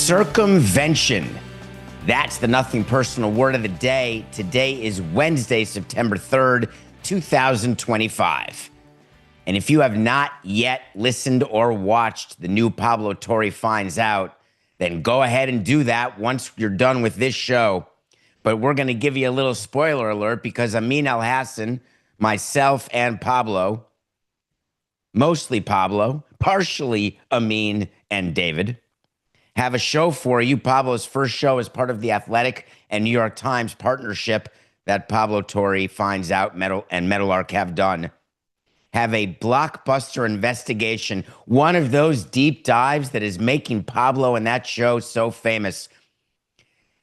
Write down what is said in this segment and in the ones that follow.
Circumvention. That's the nothing personal word of the day. Today is Wednesday, September 3rd, 2025. And if you have not yet listened or watched the new Pablo Torre Finds Out, then go ahead and do that once you're done with this show. But we're going to give you a little spoiler alert because Amin Al-Hassan, myself, and Pablo, mostly Pablo, partially Amin and David, have a show for you. Pablo's first show is part of the Athletic and New York Times partnership that Pablo Torre Finds Out and Meadowlark have done. Have a blockbuster investigation, one of those deep dives that is making Pablo and that show so famous.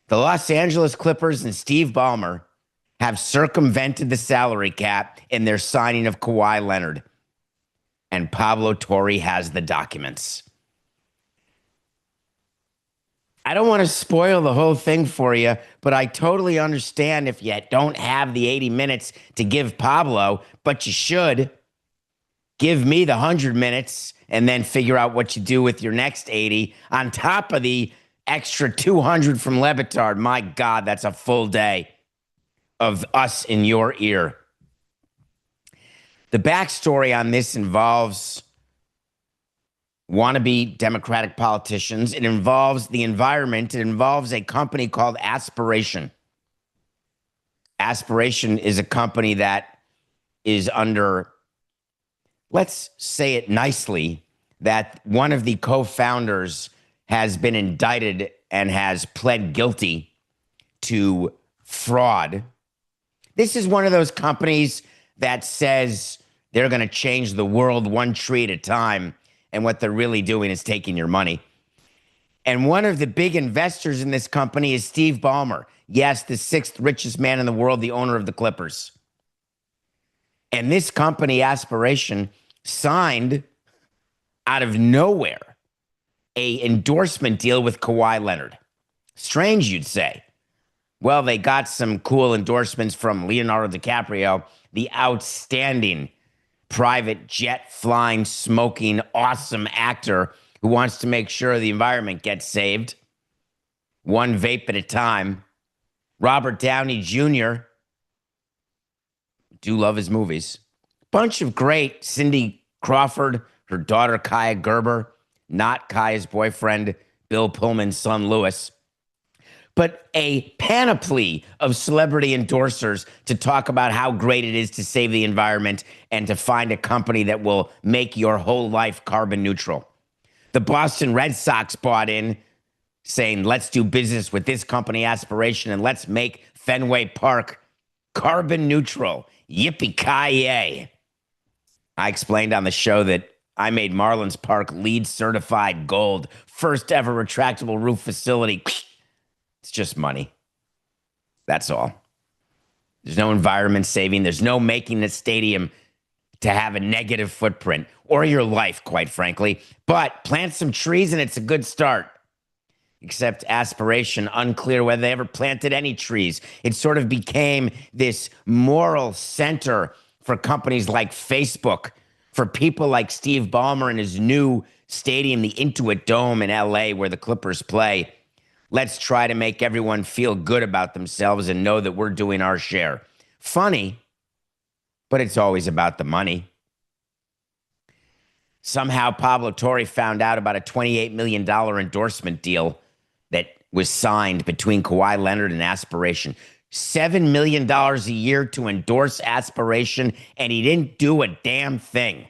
The Los Angeles Clippers and Steve Ballmer have circumvented the salary cap in their signing of Kawhi Leonard. And Pablo Torre has the documents. I don't want to spoil the whole thing for you, but I totally understand if you don't have the 80 minutes to give Pablo, but you should. Give me the 100 minutes and then figure out what you do with your next 80 on top of the extra 200 from Le Batard. My God, that's a full day of us in your ear. The backstory on this involves wannabe Democratic politicians. It involves the environment. It involves a company called Aspiration. Aspiration is a company that is under, let's say it nicely, that one of the co-founders has been indicted and has pled guilty to fraud. This is one of those companies that says they're going to change the world one tree at a time. And what they're really doing is taking your money. And one of the big investors in this company is Steve Ballmer. Yes, the sixth richest man in the world, the owner of the Clippers. And this company, Aspiration, signed out of nowhere an endorsement deal with Kawhi Leonard. Strange, you'd say. Well, they got some cool endorsements from Leonardo DiCaprio, the outstanding private jet flying, smoking, awesome actor who wants to make sure the environment gets saved. One vape at a time. Robert Downey Jr. Do love his movies. Bunch of great. Cindy Crawford, her daughter Kaya Gerber, not Kaya's boyfriend, Bill Pullman's son Lewis. But a panoply of celebrity endorsers to talk about how great it is to save the environment and to find a company that will make your whole life carbon neutral. The Boston Red Sox bought in, saying, let's do business with this company, Aspiration, and let's make Fenway Park carbon neutral. Yippee-ki-yay. I explained on the show that I made Marlins Park LEED certified gold, first ever retractable roof facility. It's just money. That's all. There's no environment saving. There's no making the stadium to have a negative footprint or your life, quite frankly. But plant some trees and it's a good start. Except Aspiration, unclear whether they ever planted any trees. It sort of became this moral center for companies like Facebook, for people like Steve Ballmer and his new stadium, the Intuit Dome in LA, where the Clippers play. Let's try to make everyone feel good about themselves and know that we're doing our share. Funny, but it's always about the money. Somehow Pablo Torre found out about a $28 million endorsement deal that was signed between Kawhi Leonard and Aspiration. $7 million a year to endorse Aspiration, and he didn't do a damn thing.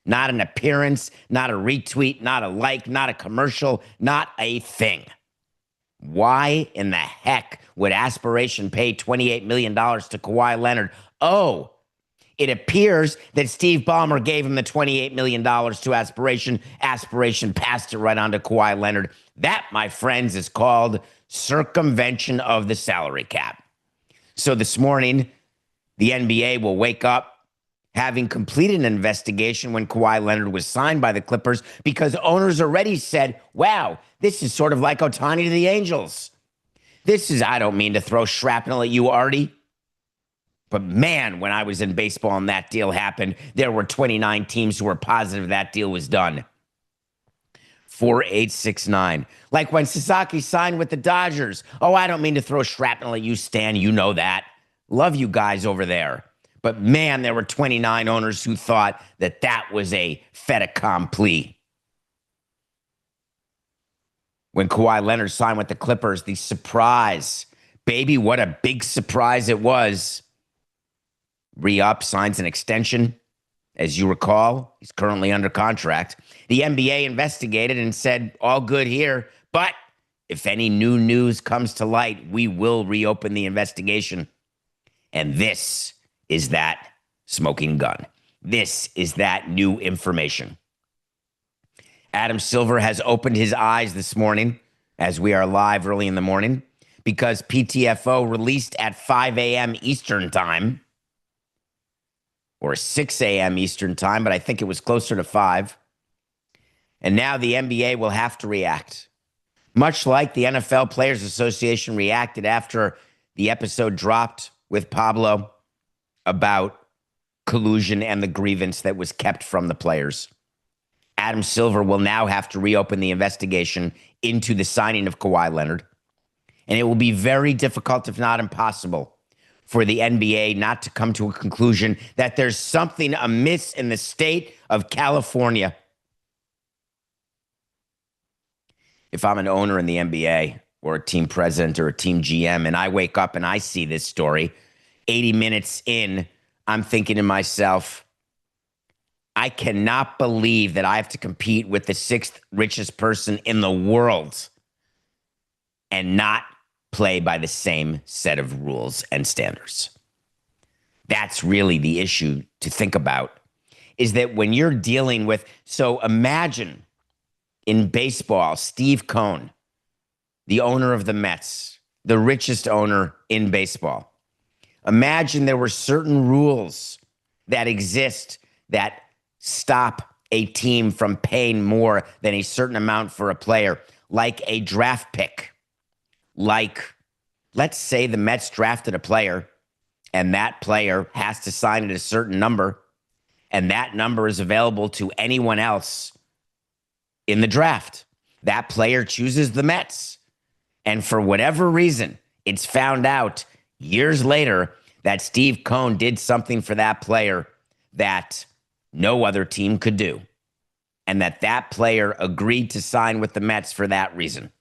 Not an appearance, not a retweet, not a like, not a commercial, not a thing. Why in the heck would Aspiration pay $28 million to Kawhi Leonard? Oh, it appears that Steve Ballmer gave him the $28 million to Aspiration. Aspiration passed it right on to Kawhi Leonard. That, my friends, is called circumvention of the salary cap. So this morning, the NBA will wake up having completed an investigation when Kawhi Leonard was signed by the Clippers because owners already said, wow, this is sort of like Ohtani to the Angels. This is, I don't mean to throw shrapnel at you, Artie, but man, when I was in baseball and that deal happened, there were 29 teams who were positive that deal was done. 4869. Like when Sasaki signed with the Dodgers. Oh, I don't mean to throw shrapnel at you, Stan. You know that. Love you guys over there. But man, there were 29 owners who thought that that was a fait accompli. When Kawhi Leonard signed with the Clippers, the surprise. Baby, what a big surprise it was. Re-up, signs an extension. As you recall, he's currently under contract. The NBA investigated and said, all good here, but if any new news comes to light, we will reopen the investigation. And this is that smoking gun. This is that new information. Adam Silver has opened his eyes this morning, as we are live early in the morning, because PTFO released at 5 a.m. Eastern time, or 6 a.m. Eastern time, but I think it was closer to 5. And now the NBA will have to react. Much like the NFL Players Association reacted after the episode dropped with Pablo about collusion and the grievance that was kept from the players. Adam Silver will now have to reopen the investigation into the signing of Kawhi Leonard. And it will be very difficult, if not impossible, for the NBA not to come to a conclusion that there's something amiss in the state of California. If I'm an owner in the NBA or a team president or a team GM and I wake up and I see this story, 80 minutes in, I'm thinking to myself, I cannot believe that I have to compete with the 6th richest person in the world and not play by the same set of rules and standards. That's really the issue to think about, is that when you're dealing with, so imagine in baseball, Steve Cohen, the owner of the Mets, the richest owner in baseball. Imagine there were certain rules that exist that stop a team from paying more than a certain amount for a player, like a draft pick. Like, let's say the Mets drafted a player and that player has to sign at a certain number and that number is available to anyone else in the draft. That player chooses the Mets. And for whatever reason, it's found out years later that Steve Cohen did something for that player that no other team could do. And that player agreed to sign with the Mets for that reason.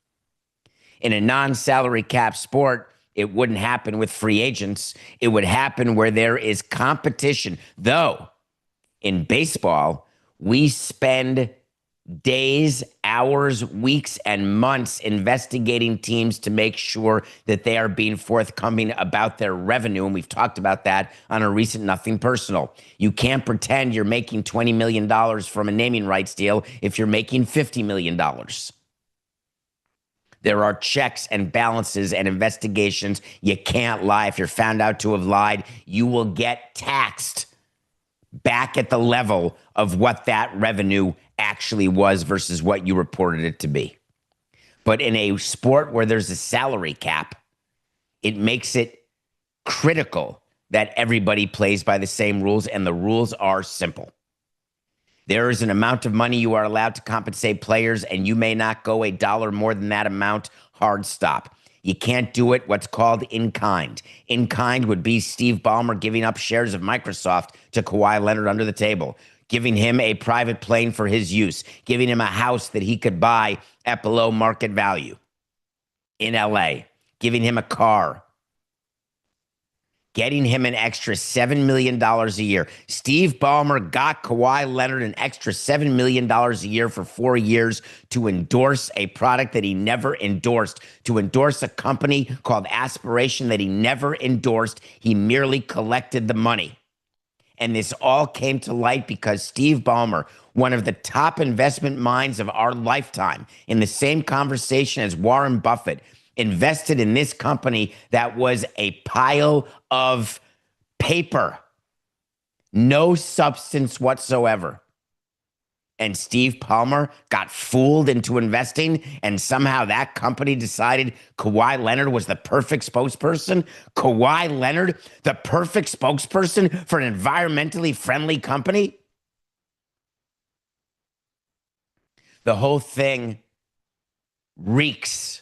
In a non-salary cap sport, it wouldn't happen with free agents. It would happen where there is competition. Though, in baseball, we spend days, hours, weeks, and months investigating teams to make sure that they are being forthcoming about their revenue. And we've talked about that on a recent Nothing Personal. You can't pretend you're making $20 million from a naming rights deal if you're making $50 million. There are checks and balances and investigations. You can't lie. If you're found out to have lied, you will get taxed back at the level of what that revenue actually was versus what you reported it to be. But in a sport where there's a salary cap, it makes it critical that everybody plays by the same rules, and the rules are simple. There is an amount of money you are allowed to compensate players, and you may not go a dollar more than that amount. Hard stop. You can't do it what's called in kind. In kind would be Steve Ballmer giving up shares of Microsoft to Kawhi Leonard under the table, giving him a private plane for his use, giving him a house that he could buy at below market value in LA, giving him a car, getting him an extra $7 million a year. Steve Ballmer got Kawhi Leonard an extra $7 million a year for 4 years to endorse a product that he never endorsed, to endorse a company called Aspiration that he never endorsed. He merely collected the money. And this all came to light because Steve Ballmer, one of the top investment minds of our lifetime, in the same conversation as Warren Buffett, invested in this company that was a pile of paper, no substance whatsoever. And Steve Ballmer got fooled into investing, and somehow that company decided Kawhi Leonard was the perfect spokesperson. Kawhi Leonard, the perfect spokesperson for an environmentally friendly company. The whole thing reeks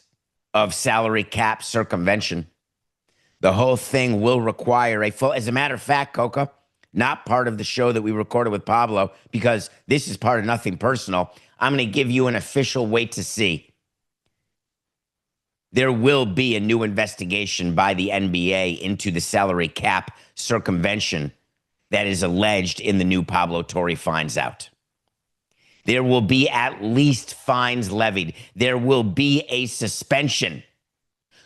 of salary cap circumvention. The whole thing will require a full, as a matter of fact, Coca, not part of the show that we recorded with Pablo, because this is part of Nothing Personal. I'm going to give you an official wait to see. There will be a new investigation by the NBA into the salary cap circumvention that is alleged in the new Pablo Torre Finds Out. There will be at least fines levied. There will be a suspension.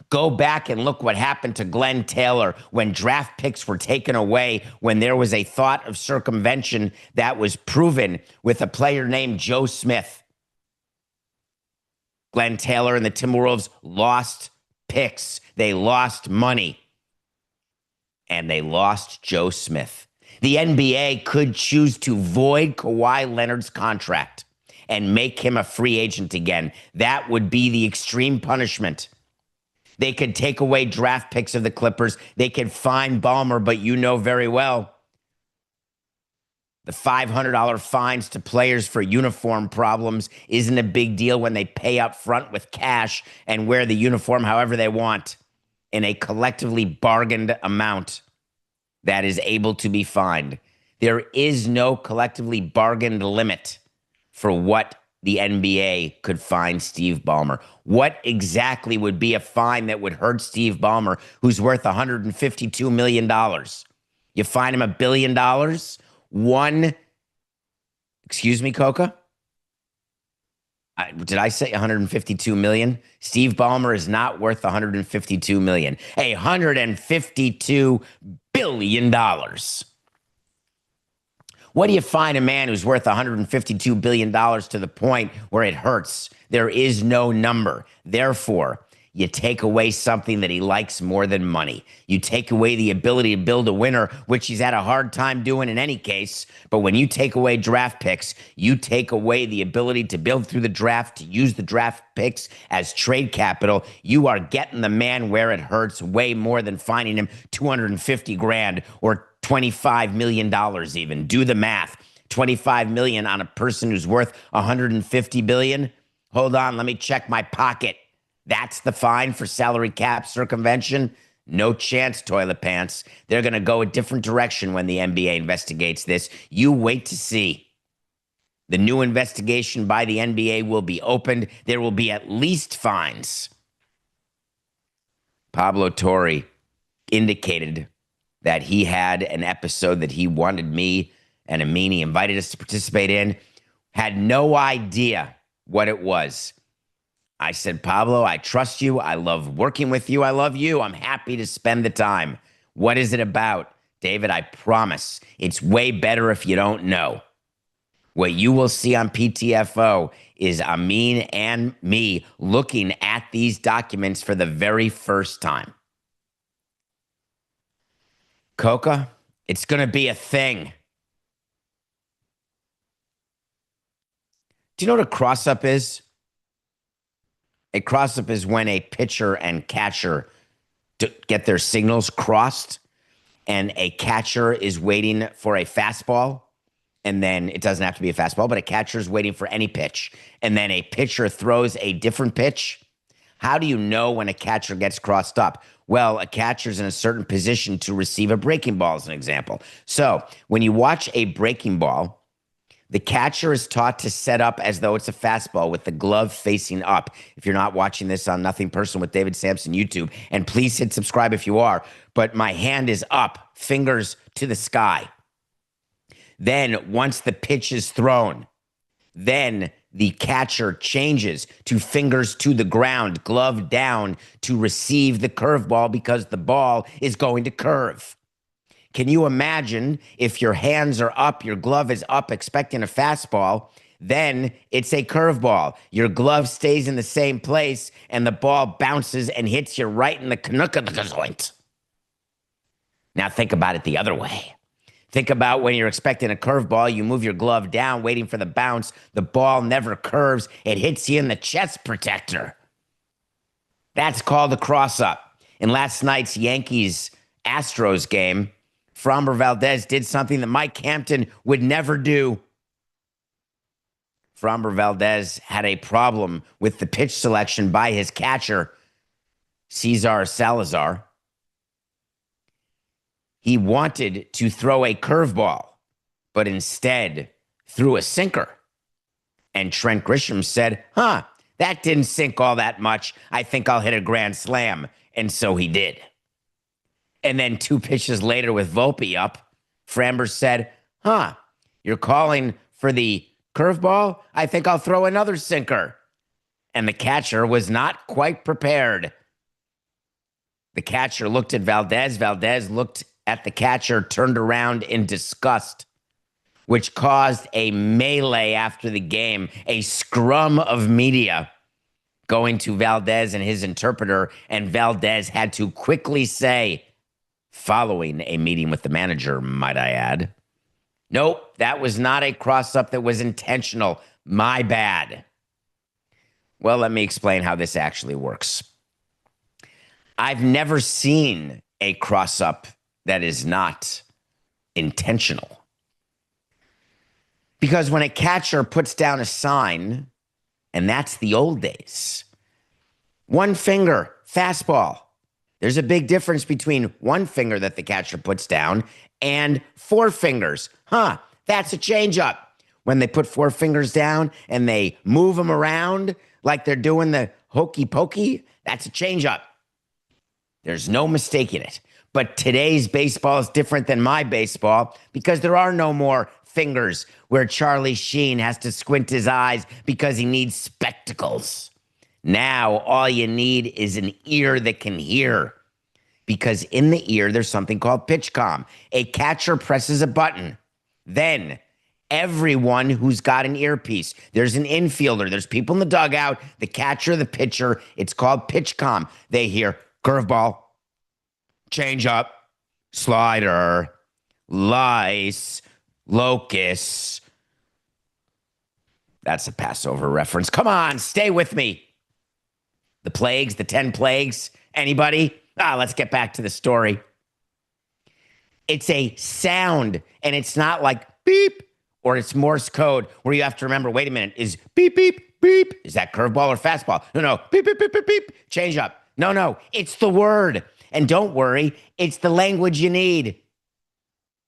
Go back and look what happened to Glenn Taylor when draft picks were taken away, when there was a thought of circumvention that was proven with a player named Joe Smith. Glenn Taylor and the Timberwolves lost picks. They lost money. And they lost Joe Smith. The NBA could choose to void Kawhi Leonard's contract and make him a free agent again. That would be the extreme punishment. They could take away draft picks of the Clippers. They could fine Ballmer, but you know very well the $500 fines to players for uniform problems isn't a big deal when they pay up front with cash and wear the uniform however they want in a collectively bargained amount that is able to be fined. There is no collectively bargained limit for what the NBA could fine Steve Ballmer. What exactly would be a fine that would hurt Steve Ballmer, who's worth $152 million? You fine him $1 billion? Excuse me, Coca? Did I say 152 million? Steve Ballmer is not worth 152 million. $152 billion. What do you find a man who's worth $152 billion to the point where it hurts? There is no number. Therefore, you take away something that he likes more than money. You take away the ability to build a winner, which he's had a hard time doing in any case. But when you take away draft picks, you take away the ability to build through the draft, to use the draft picks as trade capital. You are getting the man where it hurts way more than finding him 250 grand or $25 million even. Do the math. 25 million on a person who's worth 150 billion. Hold on, let me check my pocket. That's the fine for salary cap circumvention? No chance, toilet pants. They're going to go a different direction when the NBA investigates this. You wait to see. The new investigation by the NBA will be opened. There will be at least fines. Pablo Torre indicated that he had an episode that he wanted me and Amini invited us to participate in. Had no idea what it was. I said, Pablo, I trust you. I love working with you. I love you. I'm happy to spend the time. What is it about? David, I promise it's way better if you don't know. What you will see on PTFO is Amin and me looking at these documents for the very first time. Coca, it's going to be a thing. Do you know what a cross-up is? A cross-up is when a pitcher and catcher get their signals crossed, and a catcher is waiting for a fastball, and then it doesn't have to be a fastball, but a catcher is waiting for any pitch, and then a pitcher throws a different pitch. How do you know when a catcher gets crossed up? Well, a catcher's in a certain position to receive a breaking ball, as an example. So when you watch a breaking ball, the catcher is taught to set up as though it's a fastball with the glove facing up. If you're not watching this on Nothing Personal with David Samson YouTube, and please hit subscribe if you are, but my hand is up, fingers to the sky. Then once the pitch is thrown, then the catcher changes to fingers to the ground, glove down to receive the curveball because the ball is going to curve. Can you imagine if your hands are up, your glove is up, expecting a fastball, then it's a curveball. Your glove stays in the same place, and the ball bounces and hits you right in the knuckle joint. Now think about it the other way. Think about when you're expecting a curveball, you move your glove down, waiting for the bounce. The ball never curves. It hits you in the chest protector. That's called a cross-up. In last night's Yankees-Astros game, Framber Valdez did something that Mike Hampton would never do. Framber Valdez had a problem with the pitch selection by his catcher, Cesar Salazar. He wanted to throw a curveball, but instead threw a sinker. And Trent Grisham said, that didn't sink all that much. I think I'll hit a grand slam. And so he did. And then 2 pitches later with Volpe up, Framber said, you're calling for the curveball? I think I'll throw another sinker. And the catcher was not quite prepared. The catcher looked at Valdez. Valdez looked at the catcher, turned around in disgust, which caused a melee after the game, a scrum of media going to Valdez and his interpreter. And Valdez had to quickly say, following a meeting with the manager, might I add, nope, that was not a cross-up that was intentional. My bad. Well, let me explain how this actually works. I've never seen a cross-up that is not intentional. Because when a catcher puts down a sign, and that's the old days, 1 finger, fastball. There's a big difference between 1 finger that the catcher puts down and 4 fingers. That's a changeup. When they put 4 fingers down and they move them around like they're doing the hokey pokey, that's a changeup. There's no mistaking it. But today's baseball is different than my baseball because there are no more fingers where Charlie Sheen has to squint his eyes because he needs spectacles. Now, all you need is an ear that can hear, because in the ear, there's something called pitch comm. A catcher presses a button. Then everyone who's got an earpiece, there's an infielder, there's people in the dugout, the catcher, the pitcher, it's called pitch comm. They hear curveball, changeup, slider, lice, locus. That's a Passover reference. Come on, stay with me. The plagues, the 10 plagues. Anybody? Let's get back to the story. It's a sound, and it's not like beep, or it's Morse code where you have to remember, wait a minute, is beep, beep, beep. Is that curveball or fastball? No, beep, beep, beep, beep, beep. Change up. No, it's the word. And don't worry, it's the language you need.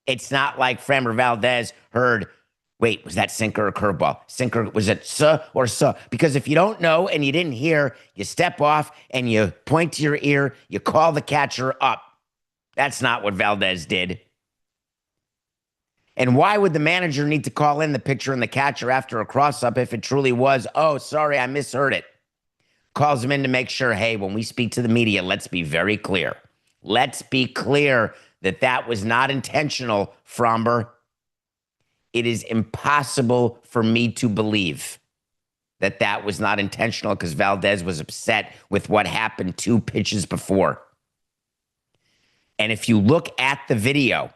It's not like Framber Valdez heard, wait, was that sinker or curveball? Sinker, was it suh or suh? Because if you don't know and you didn't hear, you step off and you point to your ear, you call the catcher up. That's not what Valdez did. And why would the manager need to call in the pitcher and the catcher after a cross-up if it truly was, oh, sorry, I misheard it? Calls him in to make sure, hey, when we speak to the media, let's be very clear. Let's be clear that that was not intentional, Framber. It is impossible for me to believe that that was not intentional because Valdez was upset with what happened 2 pitches before. And if you look at the video,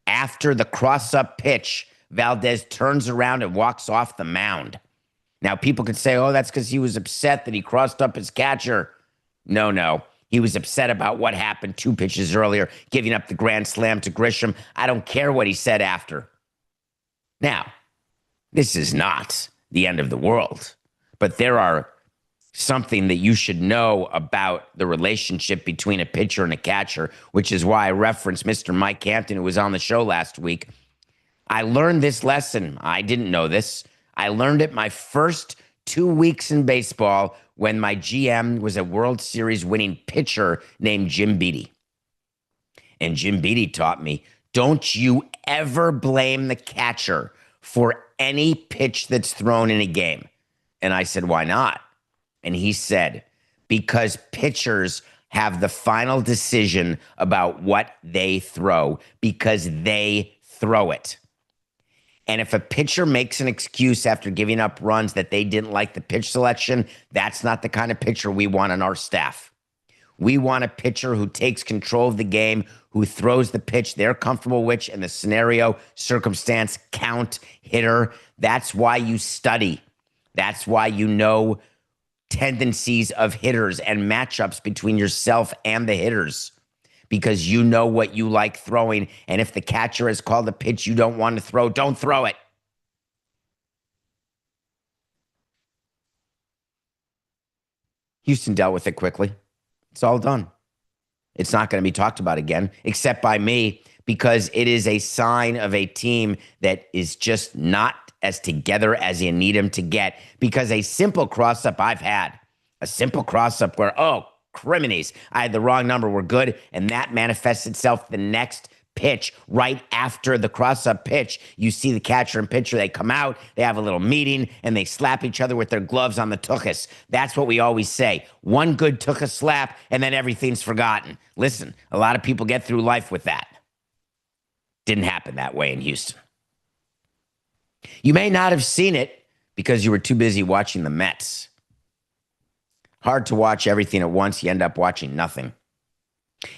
after the cross-up pitch, Valdez turns around and walks off the mound. Now, people could say, oh, that's because he was upset that he crossed up his catcher. No. He was upset about what happened 2 pitches earlier, giving up the grand slam to Grisham. I don't care what he said after. Now, this is not the end of the world, but there are something that you should know about the relationship between a pitcher and a catcher, which is why I referenced Mr. Mike Hampton, who was on the show last week. I learned this lesson. I didn't know this. I learned it my first 2 weeks in baseball when my GM was a World Series winning pitcher named Jim Beattie. And Jim Beattie taught me, don't you ever blame the catcher for any pitch that's thrown in a game. And I said, why not? And he said, because pitchers have the final decision about what they throw because they throw it. And if a pitcher makes an excuse after giving up runs that they didn't like the pitch selection, that's not the kind of pitcher we want on our staff. We want a pitcher who takes control of the game, who throws the pitch they're comfortable with in the scenario, circumstance, count, hitter. That's why you study. That's why you know tendencies of hitters and matchups between yourself and the hitters, because you know what you like throwing. And if the catcher has called a pitch you don't want to throw, don't throw it. Houston dealt with it quickly. It's all done. It's not going to be talked about again, except by me, because it is a sign of a team that is just not as together as you need them to get. Because a simple cross-up I've had, a simple cross-up where, oh, criminies, I had the wrong number, we're good, and that manifests itself the next pitch. Right after the cross-up pitch, you see the catcher and pitcher, they come out, they have a little meeting, and they slap each other with their gloves on the tuchus. That's what we always say. One good tuchus slap, and then everything's forgotten. Listen, a lot of people get through life with that. Didn't happen that way in Houston. You may not have seen it because you were too busy watching the Mets. Hard to watch everything at once. You end up watching nothing.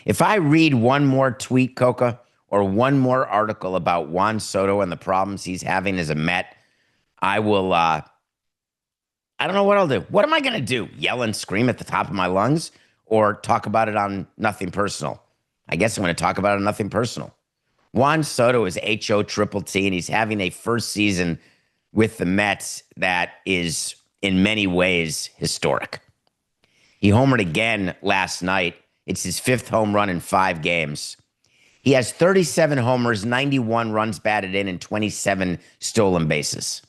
If I read one more tweet, Coca, or one more article about Juan Soto and the problems he's having as a Met, I will, I don't know what I'll do. What am I going to do? Yell and scream at the top of my lungs or talk about it on Nothing Personal? I guess I'm going to talk about it on Nothing Personal. Juan Soto is HOTT, and he's having a first season with the Mets that is in many ways historic. He homered again last night. It's his 5th home run in 5 games. He has 37 homers, 91 runs batted in, and 27 stolen bases.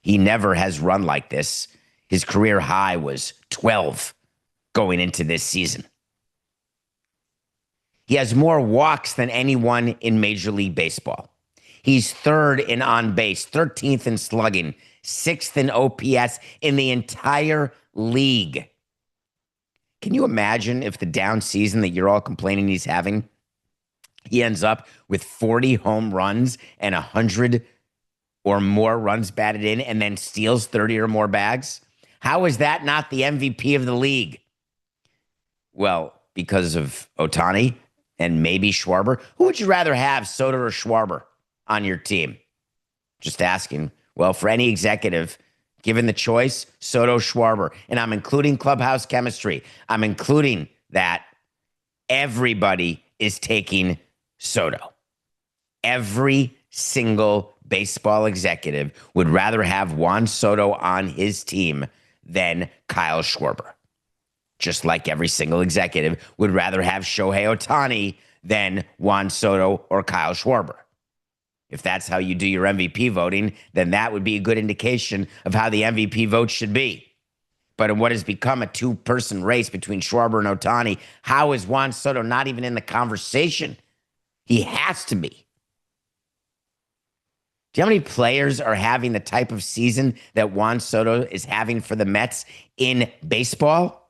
He never has run like this. His career high was 12 going into this season. He has more walks than anyone in Major League Baseball. He's 3rd in on base, 13th in slugging, 6th in OPS in the entire league. Can you imagine if the down season that you're all complaining he's having, he ends up with 40 home runs and 100 or more runs batted in and then steals 30 or more bags? How is that not the MVP of the league? Well, because of Ohtani and maybe Schwarber. Who would you rather have, Soto or Schwarber, on your team? Just asking. Well, for any executive, given the choice, Soto, Schwarber. And I'm including clubhouse chemistry. I'm including that everybody is taking Soto. Every single baseball executive would rather have Juan Soto on his team than Kyle Schwarber. Just like every single executive would rather have Shohei Ohtani than Juan Soto or Kyle Schwarber. If that's how you do your MVP voting, then that would be a good indication of how the MVP vote should be. But in what has become a 2-person race between Schwarber and Ohtani, how is Juan Soto not even in the conversation? He has to be. Do you know how many players are having the type of season that Juan Soto is having for the Mets in baseball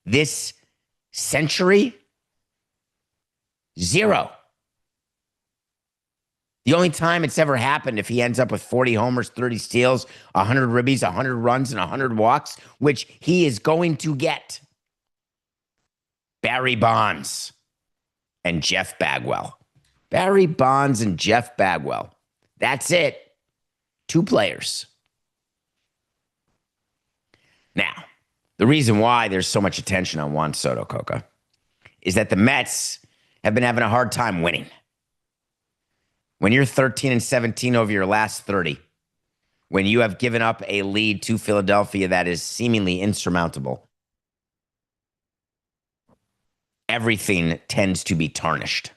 this century? 0. The only time it's ever happened if he ends up with 40 homers, 30 steals, 100 ribbies, 100 runs, and 100 walks, which he is going to get. Barry Bonds and Jeff Bagwell. Barry Bonds and Jeff Bagwell. That's it. 2 players. Now, the reason why there's so much attention on Juan Soto, Coca, is that the Mets have been having a hard time winning. When you're 13-17 over your last 30, when you have given up a lead to Philadelphia that is seemingly insurmountable, everything tends to be tarnished.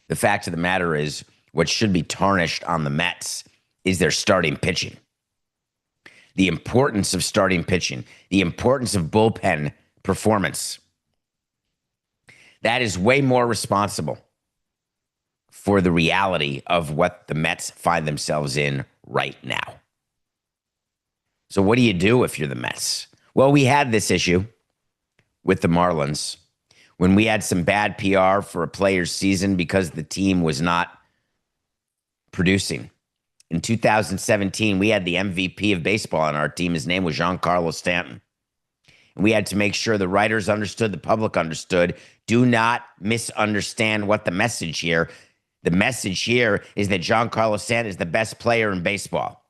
The fact of the matter is, what should be tarnished on the Mets is their starting pitching. The importance of starting pitching, the importance of bullpen performance. That is way more responsible for the reality of what the Mets find themselves in right now. So what do you do if you're the Mets? Well, we had this issue with the Marlins when we had some bad PR for a player's season because the team was not producing. In 2017, we had the MVP of baseball on our team. His name was Giancarlo Stanton. And we had to make sure the writers understood, the public understood. Do not misunderstand what the message here. The message here is that Giancarlo Stanton is the best player in baseball.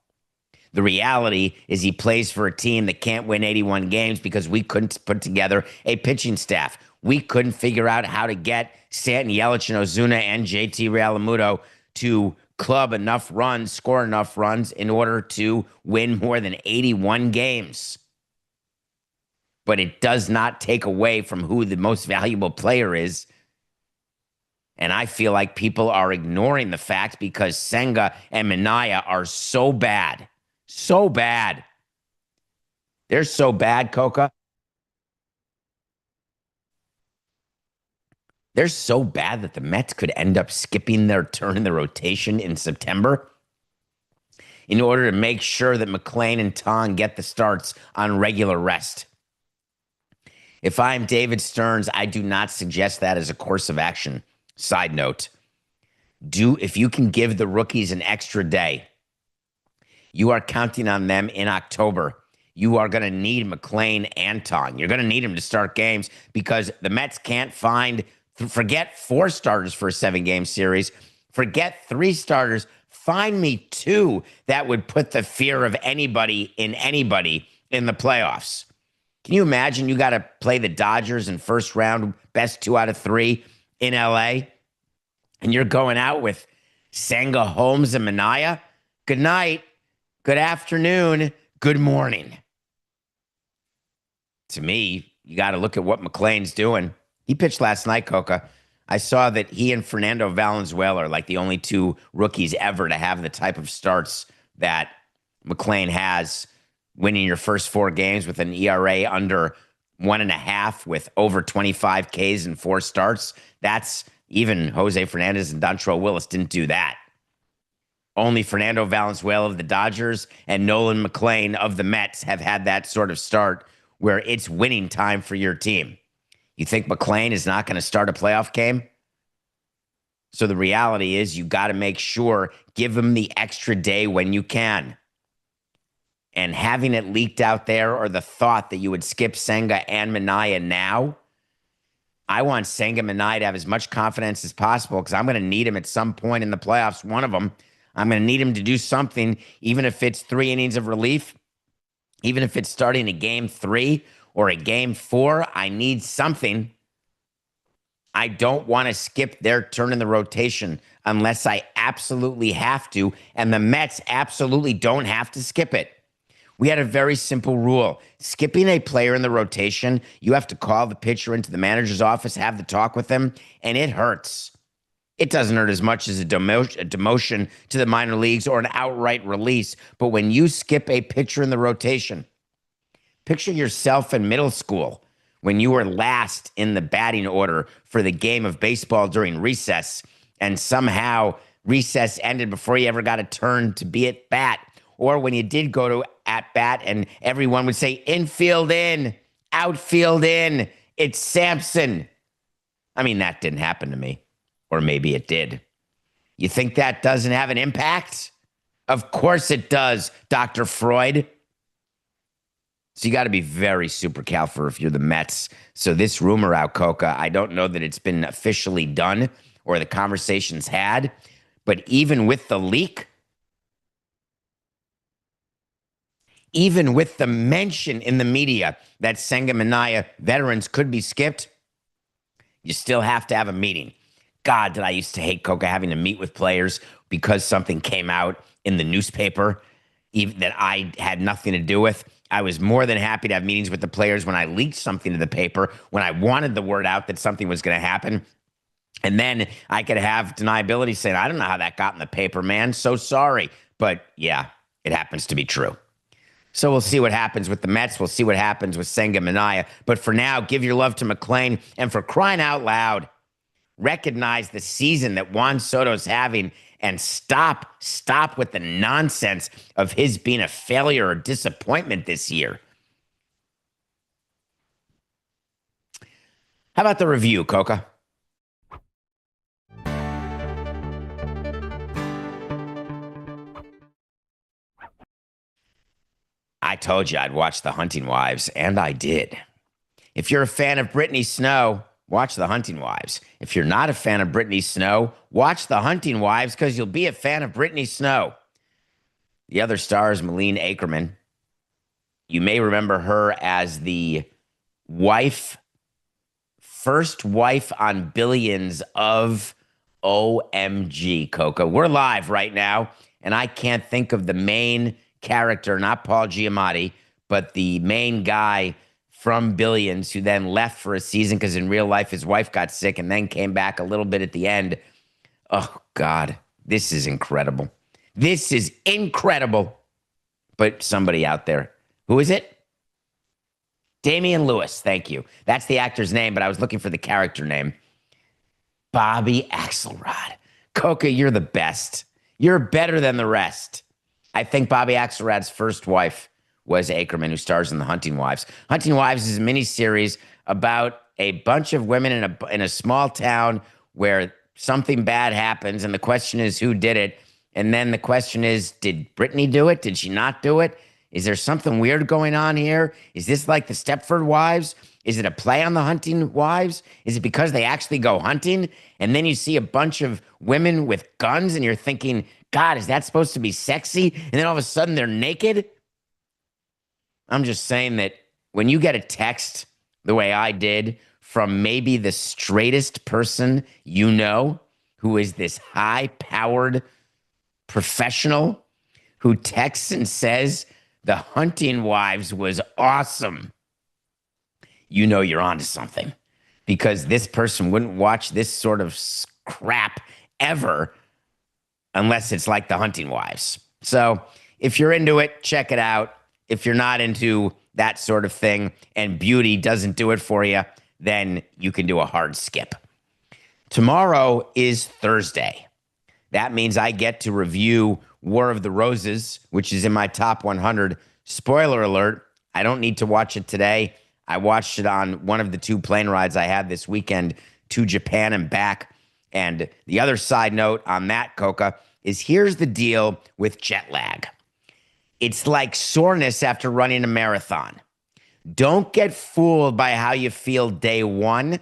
The reality is he plays for a team that can't win 81 games because we couldn't put together a pitching staff. We couldn't figure out how to get Stanton, Yelich, and Ozuna and JT Realmuto to club enough runs, score enough runs in order to win more than 81 games. but it does not take away from who the most valuable player is. And I feel like people are ignoring the fact because Senga and Minaya are so bad. So bad. They're so bad, Coca. They're so bad that the Mets could end up skipping their turn in the rotation in September in order to make sure that McClain and Tong get the starts on regular rest. If I'm David Stearns, I do not suggest that as a course of action. Side note, if you can give the rookies an extra day, you are counting on them in October. You are going to need McClain and Tong. You're going to need them to start games because the Mets can't forget 4 starters for a 7-game series. Forget 3 starters. Find me 2 that would put the fear of anybody in the playoffs. Can you imagine you got to play the Dodgers in first round, best 2 out of 3 in LA, and you're going out with Senga, Holmes, and Minaya? Good night, good afternoon, good morning. To me, you got to look at what McClain's doing. He pitched last night, Coca. I saw that he and Fernando Valenzuela are like the only 2 rookies ever to have the type of starts that McClain has, winning your first 4 games with an ERA under 1.5 with over 25 Ks in 4 starts. That's even Jose Fernandez and Dontrelle Willis didn't do that. Only Fernando Valenzuela of the Dodgers and Nolan McClain of the Mets have had that sort of start where it's winning time for your team. You think McClain is not going to start a playoff game? So the reality is you got to make sure, give him the extra day when you can. And having it leaked out there, or the thought that you would skip Senga and Minaya now, I want Senga and Minaya to have as much confidence as possible because I'm going to need him at some point in the playoffs. One of them, I'm going to need him to do something, even if it's 3 innings of relief, even if it's starting a game 3 or a game 4. I need something. I don't want to skip their turn in the rotation unless I absolutely have to, and the Mets absolutely don't have to skip it. We had a very simple rule. Skipping a player in the rotation, you have to call the pitcher into the manager's office, have the talk with them, and it hurts. It doesn't hurt as much as a demotion to the minor leagues or an outright release, but when you skip a pitcher in the rotation, picture yourself in middle school when you were last in the batting order for the game of baseball during recess, and somehow recess ended before you ever got a turn to be at bat. Or when you did go to at bat and everyone would say, infield in, outfield in, it's Samson. I mean, that didn't happen to me. Or maybe it did. You think that doesn't have an impact? Of course it does, Dr. Freud. So you got to be very super careful if you're the Mets. So this rumor out, Coca, I don't know that it's been officially done or the conversation's had, but even with the leak, even with the mention in the media that Senga Minaya veterans could be skipped, you still have to have a meeting. God, did I used to hate Coca having to meet with players because something came out in the newspaper even that I had nothing to do with. I was more than happy to have meetings with the players when I leaked something to the paper, when I wanted the word out that something was going to happen. And then I could have deniability saying, I don't know how that got in the paper, man. So sorry. But yeah, it happens to be true. So we'll see what happens with the Mets. We'll see what happens with Senga Minaya. But for now, give your love to McClain. And for crying out loud, recognize the season that Juan Soto's having and stop with the nonsense of his being a failure or disappointment this year. How about the review, Coca? I told you I'd watch The Hunting Wives, and I did. If you're a fan of Brittany Snow, watch The Hunting Wives. If you're not a fan of Brittany Snow, watch The Hunting Wives because you'll be a fan of Brittany Snow. The other star is Malene Ackerman. You may remember her as the first wife on Billions of OMG, Coca. We're live right now, and I can't think of the main character, not Paul Giamatti, but the main guy from Billions, who then left for a season because in real life his wife got sick and then came back a little bit at the end. Oh, God, this is incredible. This is incredible. But somebody out there, who is it? Damian Lewis, thank you. That's the actor's name, but I was looking for the character name. Bobby Axelrod. Coca, you're the best. You're better than the rest. I think Bobby Axelrod's first wife was Ackerman, who stars in The Hunting Wives. Hunting Wives is a miniseries about a bunch of women in a small town where something bad happens, and the question is who did it. And then the question is, did Brittany do it? Did she not do it? Is there something weird going on here? Is this like the Stepford Wives? Is it a play on The Hunting Wives? Is it because they actually go hunting? And then you see a bunch of women with guns and you're thinking, God, is that supposed to be sexy? And then all of a sudden they're naked? I'm just saying that when you get a text the way I did from maybe the straightest person you know, who is this high-powered professional who texts and says, The Hunting Wives was awesome, you know you're onto something, because this person wouldn't watch this sort of crap ever unless it's like The Hunting Wives. So if you're into it, check it out. If you're not into that sort of thing and beauty doesn't do it for you, then you can do a hard skip. Tomorrow is Thursday. That means I get to review War of the Roses, which is in my top 100. Spoiler alert, I don't need to watch it today. I watched it on one of the 2 plane rides I had this weekend to Japan and back. And the other side note on that, Coca, is here's the deal with jet lag. It's like soreness after running a marathon. Don't get fooled by how you feel day 1.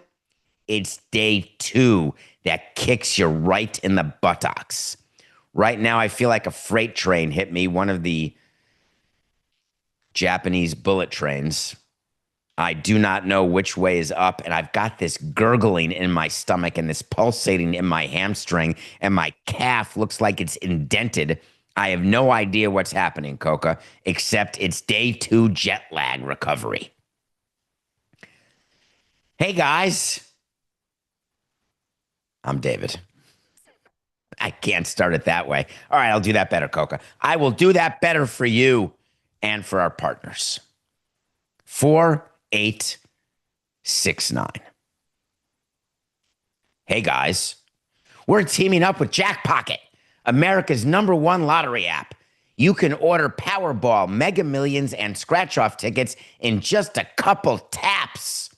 It's day 2 that kicks you right in the buttocks. Right now, I feel like a freight train hit me, one of the Japanese bullet trains. I do not know which way is up, and I've got this gurgling in my stomach and this pulsating in my hamstring, and my calf looks like it's indented. I have no idea what's happening, Coca, except it's day 2 jet lag recovery. Hey, guys. I'm David. I can't start it that way. All right, I'll do that better, Coca. I will do that better for you and for our partners. 4869. Hey, guys. We're teaming up with Jackpocket, America's #1 lottery app. You can order Powerball, Mega Millions, and scratch-off tickets in just a couple taps.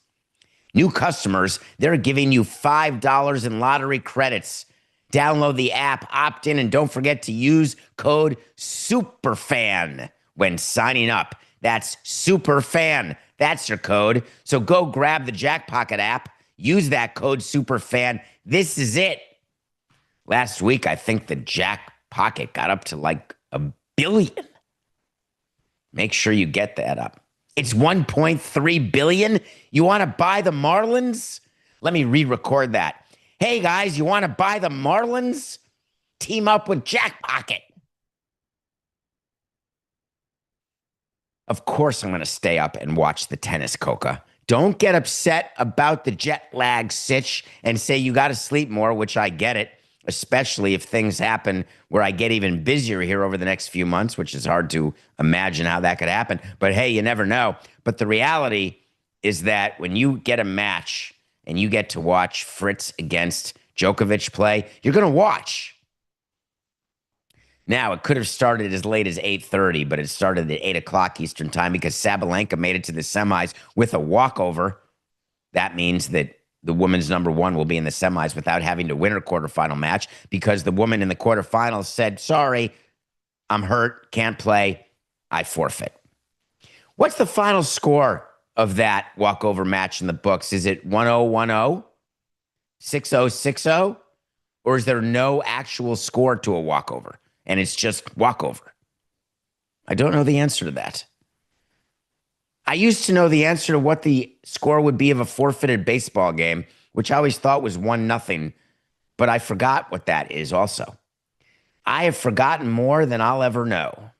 New customers, they're giving you $5 in lottery credits. Download the app, opt in, and don't forget to use code SUPERFAN when signing up. That's SUPERFAN. That's your code. So go grab the Jackpocket app. Use that code SUPERFAN. This is it. Last week, I think the Jackpocket got up to like $1 billion. Make sure you get that up. It's $1.3 billion. You want to buy the Marlins? Let me re-record that. Hey, guys, you want to buy the Marlins? Team up with Jackpocket. Of course, I'm going to stay up and watch the tennis, Coca. Don't get upset about the jet lag sitch and say you got to sleep more, which I get it, especially if things happen where I get even busier here over the next few months, which is hard to imagine how that could happen. But hey, you never know. But the reality is that when you get a match and you get to watch Fritz against Djokovic play, you're going to watch. Now, it could have started as late as 8:30, but it started at 8 o'clock Eastern time because Sabalenka made it to the semis with a walkover. That means that the woman's #1 will be in the semis without having to win her quarterfinal match because the woman in the quarterfinals said, sorry, I'm hurt, can't play, I forfeit. What's the final score of that walkover match in the books? Is it 1-0-1-0, 6-0-6-0, or is there no actual score to a walkover and it's just walkover? I don't know the answer to that. I used to know the answer to what the score would be of a forfeited baseball game, which I always thought was 1-0, but I forgot what that is also. I have forgotten more than I'll ever know.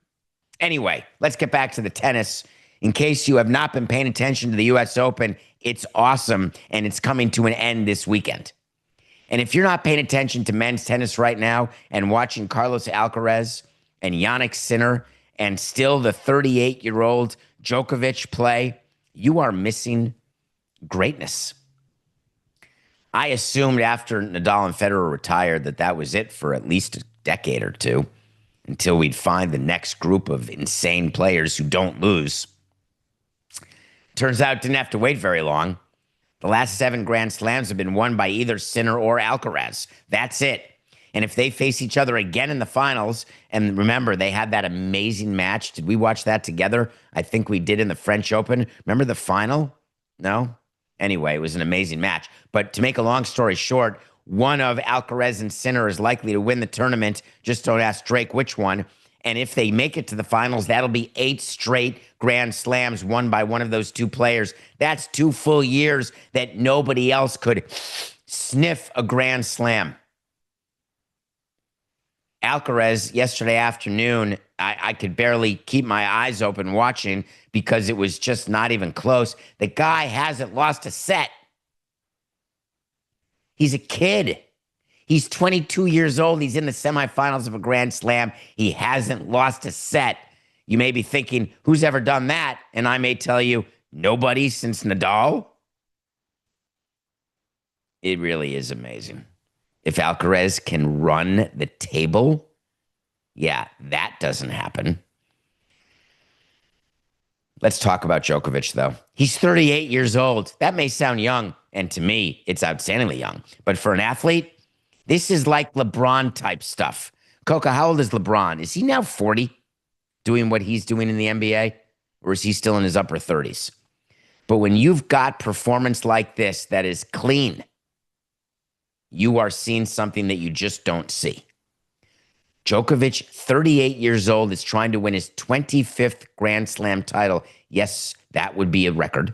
Anyway, let's get back to the tennis. In case you have not been paying attention to the U.S. Open, it's awesome, and it's coming to an end this weekend. And if you're not paying attention to men's tennis right now and watching Carlos Alcaraz and Jannik Sinner and still the 38-year-old Djokovic play, you are missing greatness. I assumed after Nadal and Federer retired that was it for at least a decade or two until we'd find the next group of insane players who don't lose. Turns out didn't have to wait very long. The last 7 Grand Slams have been won by either Sinner or Alcaraz. That's it. And if they face each other again in the finals, and remember, they had that amazing match. Did we watch that together? I think we did in the French Open. Remember the final? No? Anyway, it was an amazing match. But to make a long story short, one of Alcaraz and Sinner is likely to win the tournament. Just don't ask Drake which one. And if they make it to the finals, that'll be 8 straight Grand Slams won by one of those 2 players. That's 2 full years that nobody else could sniff a Grand Slam. Alcaraz, yesterday afternoon, I could barely keep my eyes open watching because it was just not even close. The guy hasn't lost a set. He's a kid. He's 22 years old. He's in the semifinals of a Grand Slam. He hasn't lost a set. You may be thinking, who's ever done that? And I may tell you, nobody since Nadal. It really is amazing. If Alcaraz can run the table, yeah, that doesn't happen. Let's talk about Djokovic, though. He's 38 years old. That may sound young, and to me, it's outstandingly young. But for an athlete, this is like LeBron-type stuff. Coca, how old is LeBron? Is he now 40, doing what he's doing in the NBA? Or is he still in his upper 30s? But when you've got performance like this that is clean, you are seeing something that you just don't see. Djokovic, 38 years old, is trying to win his 25th Grand Slam title. Yes, that would be a record.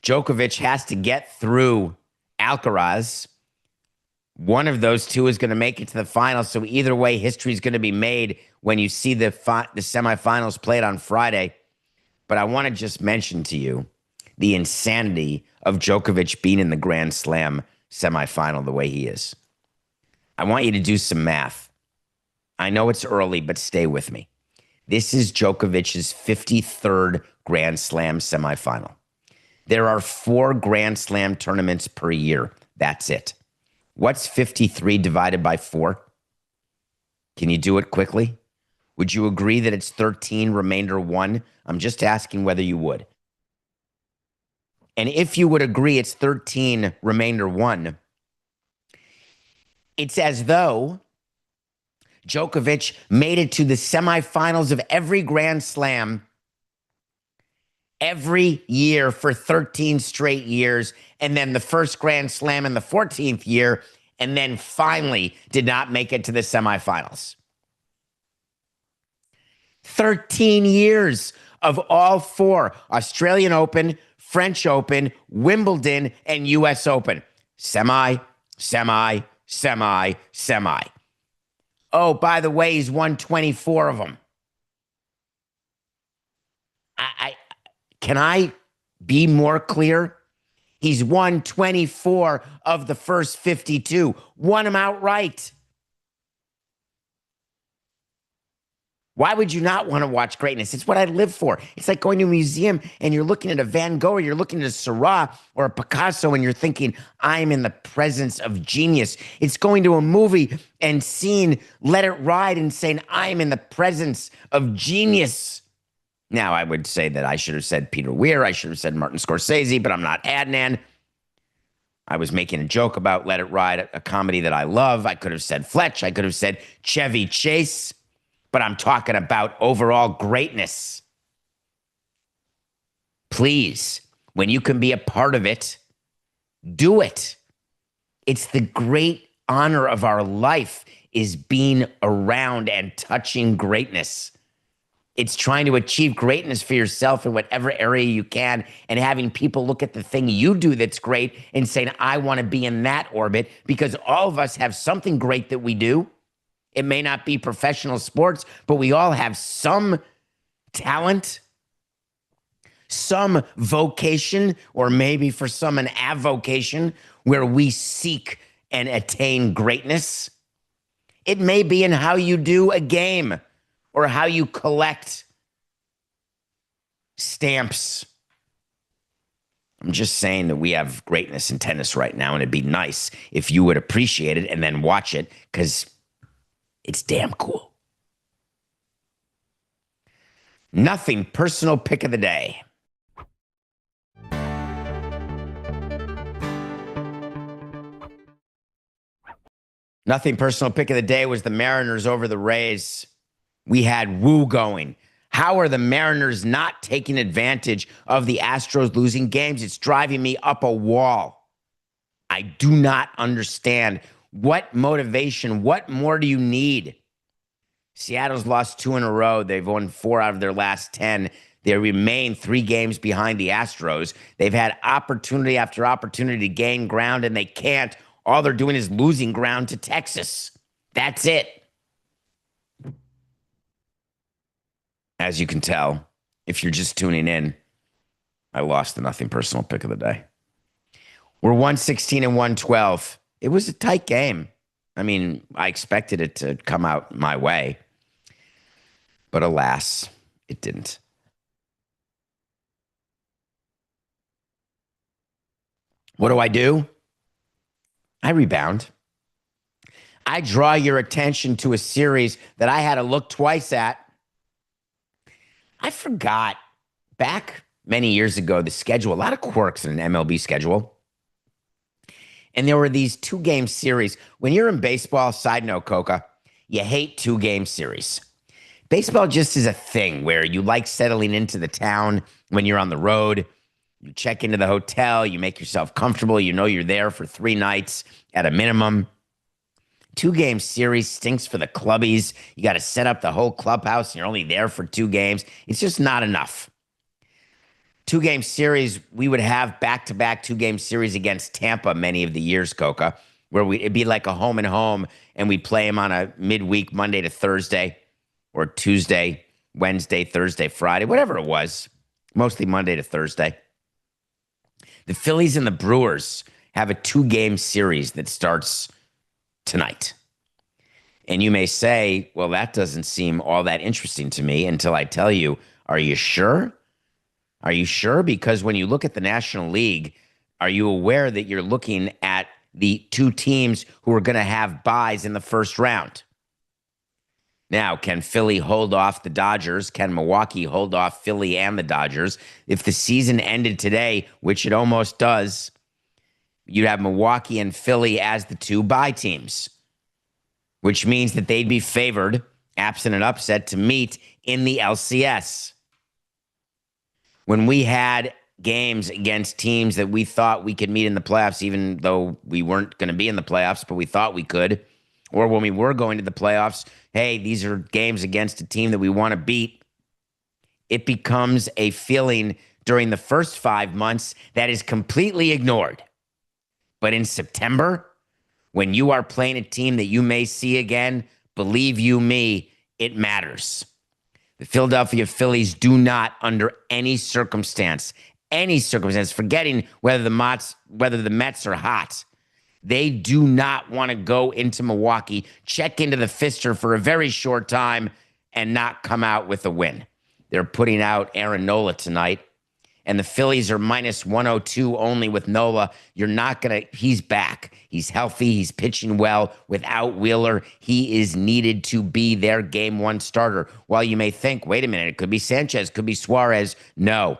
Djokovic has to get through Alcaraz. One of those 2 is going to make it to the finals. So either way, history is going to be made when you see the semifinals played on Friday. But I want to just mention to you the insanity of Djokovic being in the Grand Slam semifinal the way he is. I want you to do some math. I know it's early, but stay with me. This is Djokovic's 53rd Grand Slam semifinal. There are 4 Grand Slam tournaments per year. That's it. What's 53 divided by 4? Can you do it quickly? Would you agree that it's 13, remainder 1? I'm just asking whether you would. And if you would agree it's 13, remainder 1, it's as though Djokovic made it to the semifinals of every Grand Slam every year for 13 straight years, and then the first Grand Slam in the 14th year, and then finally did not make it to the semifinals. 13 years of all 4, Australian Open, French Open, Wimbledon, and U.S. Open. Semi. Oh, by the way, he's won 24 of them. Can I be more clear? He's won 24 of the first 52. Won them outright. Why would you not want to watch greatness? It's what I live for. It's like going to a museum and you're looking at a Van Gogh or you're looking at a Seurat or a Picasso and you're thinking, I'm in the presence of genius. It's going to a movie and seeing Let It Ride and saying, I'm in the presence of genius. Now, I would say that I should have said Peter Weir. I should have said Martin Scorsese, but I'm not Adnan. I was making a joke about Let It Ride, a comedy that I love. I could have said Fletch. I could have said Chevy Chase. But I'm talking about overall greatness. Please, when you can be a part of it, do it. It's the great honor of our life is being around and touching greatness. It's trying to achieve greatness for yourself in whatever area you can and having people look at the thing you do that's great and saying, I want to be in that orbit, because all of us have something great that we do. It may not be professional sports, but we all have some talent, some vocation, or maybe for some an avocation where we seek and attain greatness. It may be in how you do a game or how you collect stamps. I'm just saying that we have greatness in tennis right now, and it'd be nice if you would appreciate it and then watch it because it's damn cool. Nothing personal pick of the day. Nothing personal pick of the day was the Mariners over the Rays. We had woo going. How are the Mariners not taking advantage of the Astros losing games? It's driving me up a wall. I do not understand. What motivation? What more do you need? Seattle's lost 2 in a row. They've won 4 out of their last 10. They remain 3 games behind the Astros. They've had opportunity after opportunity to gain ground, and they can't. All they're doing is losing ground to Texas. That's it. As you can tell, if you're just tuning in, I lost the nothing personal pick of the day. We're 116 and 112. It was a tight game. I mean, I expected it to come out my way, but alas, it didn't. What do? I rebound. I draw your attention to a series that I had to look twice at. I forgot back many years ago the schedule, a lot of quirks in an MLB schedule. And there were these 2-game series. When you're in baseball, side note, Coca, you hate 2-game series. Baseball just is a thing where you like settling into the town when you're on the road. You check into the hotel, you make yourself comfortable. You know you're there for 3 nights at a minimum. 2-game series stinks for the clubbies. You got to set up the whole clubhouse, and you're only there for 2 games. It's just not enough. 2-game series, we would have back-to-back 2-game series against Tampa many of the years, Coca, where it'd be like a home and home, and we'd play them on a midweek, Monday to Thursday, or Tuesday, Wednesday, Thursday, Friday, whatever it was, mostly Monday to Thursday. The Phillies and the Brewers have a 2-game series that starts tonight. And you may say, well, that doesn't seem all that interesting to me until I tell you, are you sure? Are you sure? Because when you look at the National League, are you aware that you're looking at the 2 teams who are going to have byes in the first round? Now, can Philly hold off the Dodgers? Can Milwaukee hold off Philly and the Dodgers? If the season ended today, which it almost does, you'd have Milwaukee and Philly as the 2 bye teams, which means that they'd be favored, absent an upset, to meet in the LCS. When we had games against teams that we thought we could meet in the playoffs, even though we weren't going to be in the playoffs, but we thought we could, or when we were going to the playoffs, hey, these are games against a team that we want to beat, it becomes a feeling during the first 5 months that is completely ignored. But in September, when you are playing a team that you may see again, believe you me, it matters. The Philadelphia Phillies do not, under any circumstance, forgetting whether the Mets are hot, they do not want to go into Milwaukee, check into the Pfister for a very short time, and not come out with a win. They're putting out Aaron Nola tonight, and the Phillies are minus 102 only with Nola. He's back. He's healthy. He's pitching well. Without Wheeler, he is needed to be their game 1 starter. While you may think, wait a minute, it could be Sanchez, could be Suarez. No.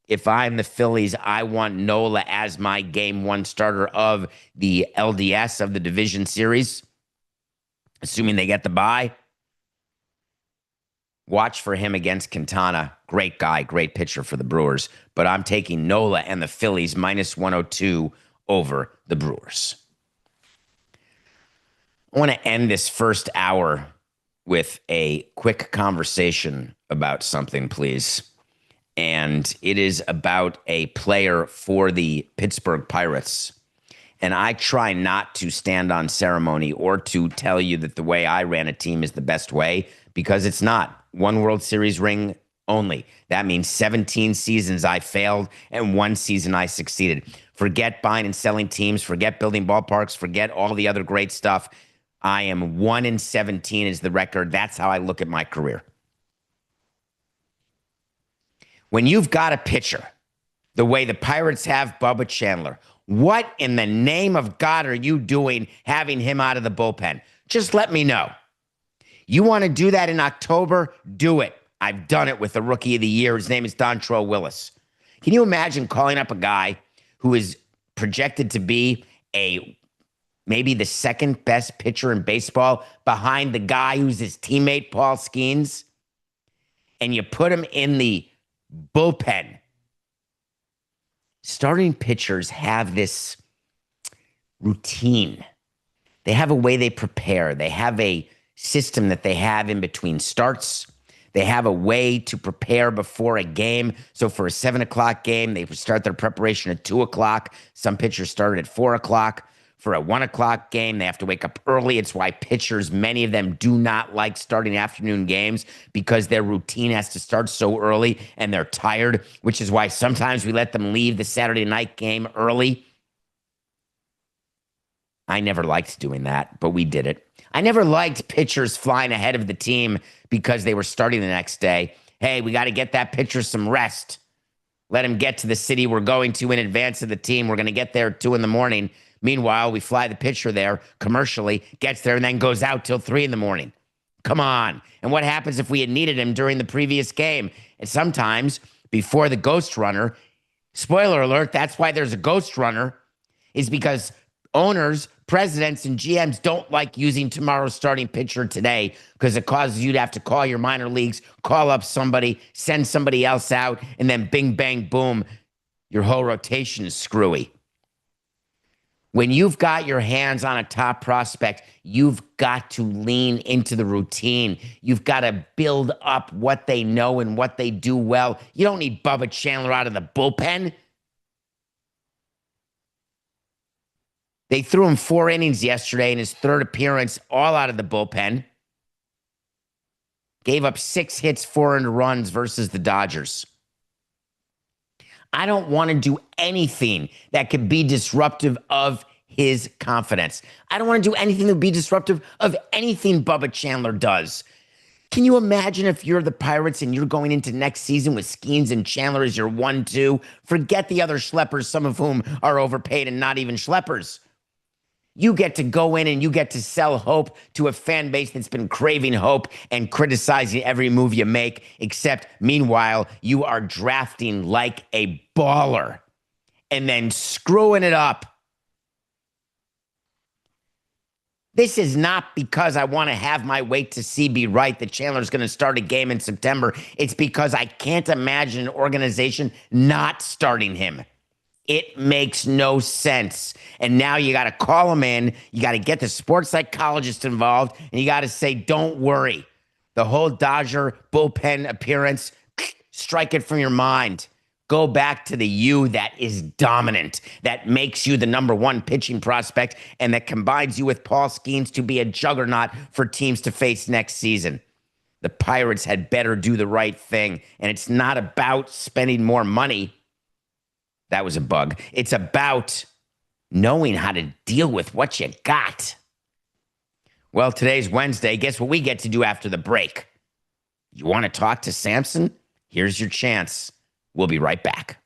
If I'm the Phillies, I want Nola as my game 1 starter of the LDS, of the division series, assuming they get the bye. Watch for him against Quintana. Great guy, great pitcher for the Brewers. But I'm taking Nola and the Phillies minus 102 over the Brewers. I want to end this first hour with a quick conversation about something, please. And it is about a player for the Pittsburgh Pirates. And I try not to stand on ceremony or to tell you that the way I ran a team is the best way, because it's not. 1 World Series ring only. That means 17 seasons I failed and 1 season I succeeded. Forget buying and selling teams, forget building ballparks, forget all the other great stuff. I am 1-17 is the record. That's how I look at my career. When you've got a pitcher, the way the Pirates have Bubba Chandler, what in the name of God are you doing having him out of the bullpen? Just let me know. You want to do that in October? Do it. I've done it with the Rookie of the Year. His name is Dontrelle Willis. Can you imagine calling up a guy who is projected to be maybe the second best pitcher in baseball behind the guy who's his teammate, Paul Skeens, and you put him in the bullpen? Starting pitchers have this routine. They have a way they prepare. They have a system that they have in between starts. They have a way to prepare before a game. So for a 7 o'clock game, they start their preparation at 2 o'clock. Some pitchers start at 4 o'clock. For a 1 o'clock game, they have to wake up early. It's why pitchers, many of them, do not like starting afternoon games because their routine has to start so early and they're tired, which is why sometimes we let them leave the Saturday night game early. I never liked doing that, but we did it. I never liked pitchers flying ahead of the team because they were starting the next day. Hey, we got to get that pitcher some rest. Let him get to the city we're going to in advance of the team. We're going to get there at 2 a.m. Meanwhile, we fly the pitcher there commercially, gets there, and then goes out till 3 a.m. Come on. And what happens if we had needed him during the previous game? And sometimes before the ghost runner, spoiler alert, that's why there's a ghost runner, is because owners, presidents, and GMs don't like using tomorrow's starting pitcher today because it causes you to have to call your minor leagues, call up somebody, send somebody else out, and then bing, bang, boom, your whole rotation is screwy. When you've got your hands on a top prospect, you've got to lean into the routine. You've got to build up what they know and what they do well. You don't need Bubba Chandler out of the bullpen. They threw him 4 innings yesterday in his third appearance, all out of the bullpen. Gave up 6 hits, 4 earned runs versus the Dodgers. I don't want to do anything that could be disruptive of his confidence. I don't want to do anything that would be disruptive of anything Bubba Chandler does. Can you imagine if you're the Pirates and you're going into next season with Skeens and Chandler as your 1-2? Forget the other schleppers, some of whom are overpaid and not even schleppers. You get to go in and you get to sell hope to a fan base that's been craving hope and criticizing every move you make, except meanwhile, you are drafting like a baller and then screwing it up. This is not because I want to have my wait to see be right that Chandler's going to start a game in September. It's because I can't imagine an organization not starting him. It makes no sense. And now you got to call him in. You got to get the sports psychologist involved. And you got to say, don't worry. The whole Dodger bullpen appearance, strike it from your mind. Go back to the you that is dominant, that makes you the number 1 pitching prospect, and that combines you with Paul Skeens to be a juggernaut for teams to face next season. The Pirates had better do the right thing. And it's not about spending more money. That was a bug. It's about knowing how to deal with what you got. Well, today's Wednesday. Guess what we get to do after the break? You want to talk to Samson? Here's your chance. We'll be right back.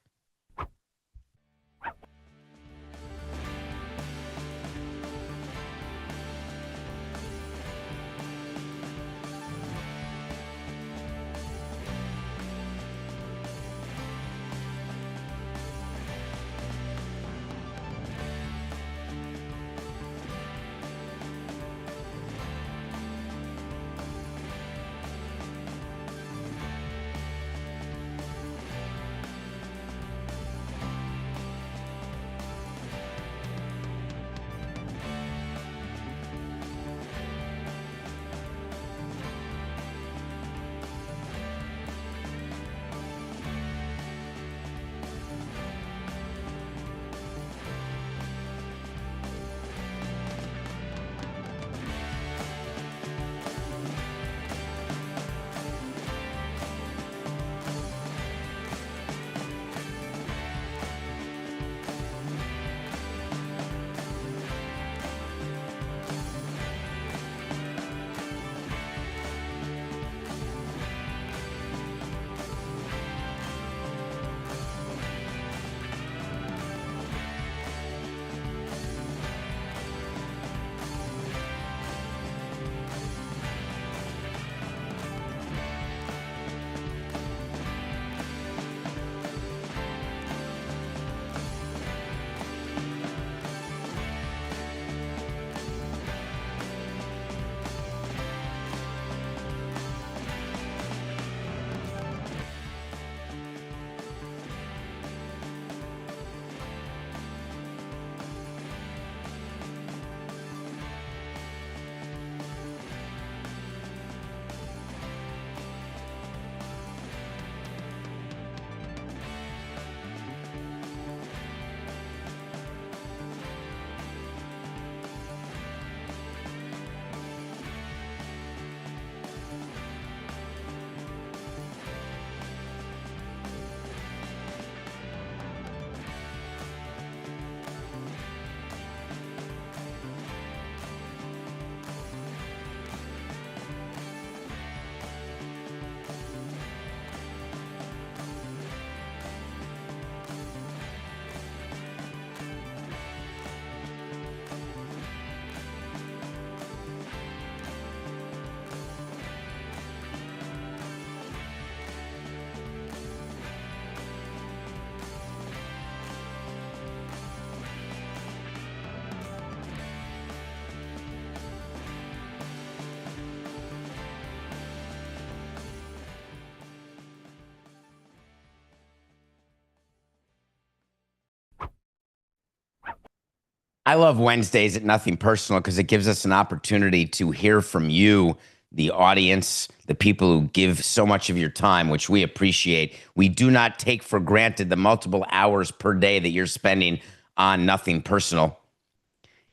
I love Wednesdays at Nothing Personal because it gives us an opportunity to hear from you, the audience, the people who give so much of your time, which we appreciate. We do not take for granted the multiple hours per day that you're spending on Nothing Personal.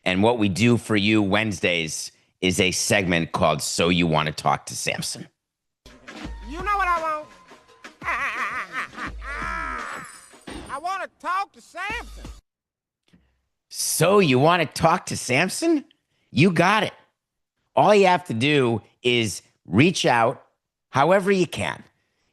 And what we do for you Wednesdays is a segment called So You Want to Talk to Samson. You know what I want? I want to talk to Samson. So you want to talk to Samson? You got it. All you have to do is reach out however you can.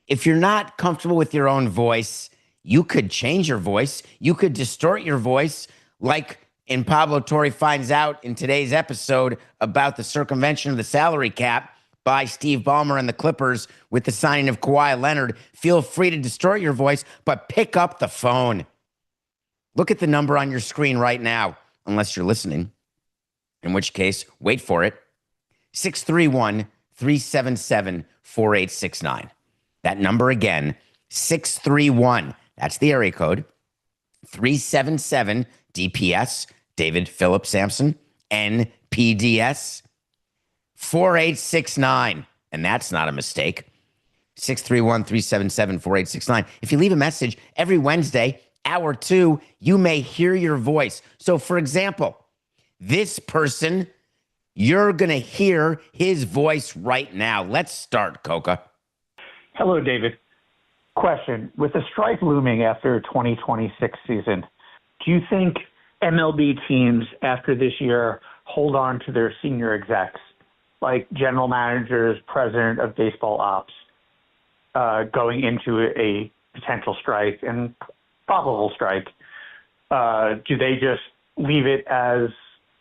If you're not comfortable with your own voice, you could change your voice. You could distort your voice, like in Pablo Torre Finds Out in today's episode about the circumvention of the salary cap by Steve Ballmer and the Clippers with the signing of Kawhi Leonard. Feel free to distort your voice, but pick up the phone. Look at the number on your screen right now, unless you're listening, in which case, wait for it. 631-377-4869. That number again, 631. That's the area code. 377 DPS, David Philip Samson, NPDS, 4869. And that's not a mistake. 631-377-4869. If you leave a message every Wednesday, hour 2, you may hear your voice. So, for example, this person, you're going to hear his voice right now. Let's start, Coca. Hello, David. Question. With the strike looming after 2026 season, do you think MLB teams after this year hold on to their senior execs, like general managers, president of baseball ops, going into a potential strike and probable strike? Do they just leave it as,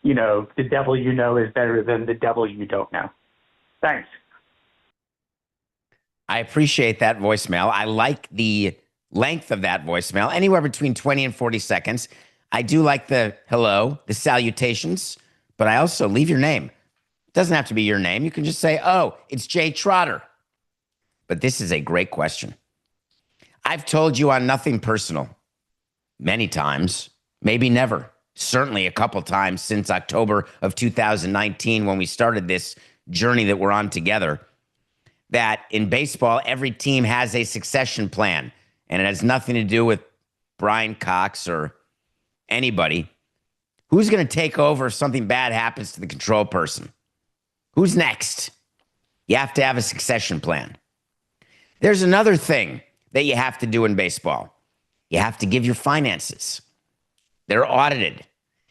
you know, the devil you know is better than the devil you don't know? Thanks. I appreciate that voicemail. I like the length of that voicemail, anywhere between 20 and 40 seconds. I do like the hello, the salutations, but I also leave your name. It doesn't have to be your name. You can just say, oh, it's Jay Trotter. But this is a great question. I've told you on Nothing Personal many times, maybe never, certainly a couple times since October of 2019 when we started this journey that we're on together, that in baseball, every team has a succession plan, and it has nothing to do with Brian Cox or anybody. Who's going to take over if something bad happens to the control person? Who's next? You have to have a succession plan. There's another thing that you have to do in baseball. You have to give your finances. They're audited.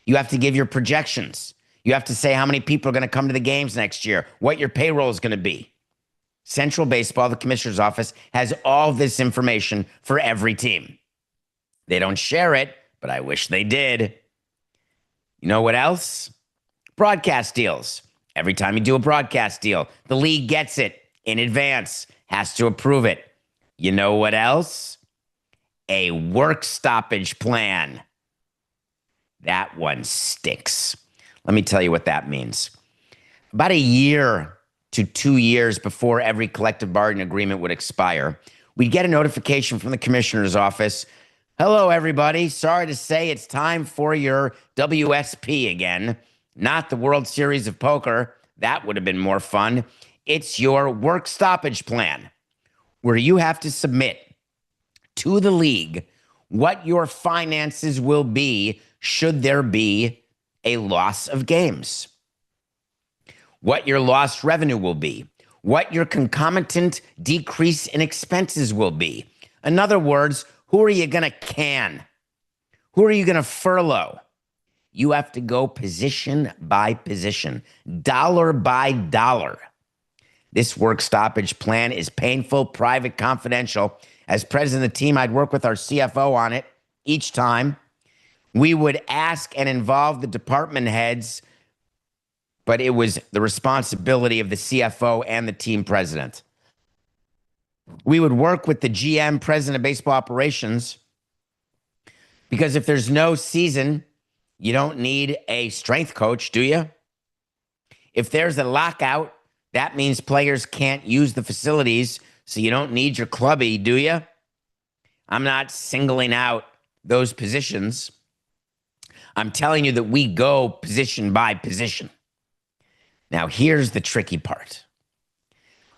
You have to give your projections. You have to say how many people are going to come to the games next year, what your payroll is going to be. Central Baseball, the commissioner's office, has all this information for every team. They don't share it, but I wish they did. You know what else? Broadcast deals. Every time you do a broadcast deal, the league gets it in advance, has to approve it. You know what else? A work stoppage plan. That one stinks. Let me tell you what that means. About a year to 2 years before every collective bargaining agreement would expire, we'd get a notification from the commissioner's office. Hello, everybody. Sorry to say it's time for your WSP again. Not the World Series of Poker. That would have been more fun. It's your work stoppage plan, where you have to submit to the league what your finances will be should there be a loss of games, what your lost revenue will be, what your concomitant decrease in expenses will be. In other words, who are you going to can? Who are you going to furlough? You have to go position by position, dollar by dollar. This work stoppage plan is painful, private, confidential. As president of the team, I'd work with our CFO on it each time. We would ask and involve the department heads, but it was the responsibility of the CFO and the team president. We would work with the GM, president of baseball operations, because if there's no season, you don't need a strength coach, do you? If there's a lockout, that means players can't use the facilities, so you don't need your clubby, do you? I'm not singling out those positions. I'm telling you that we go position by position. Now, here's the tricky part.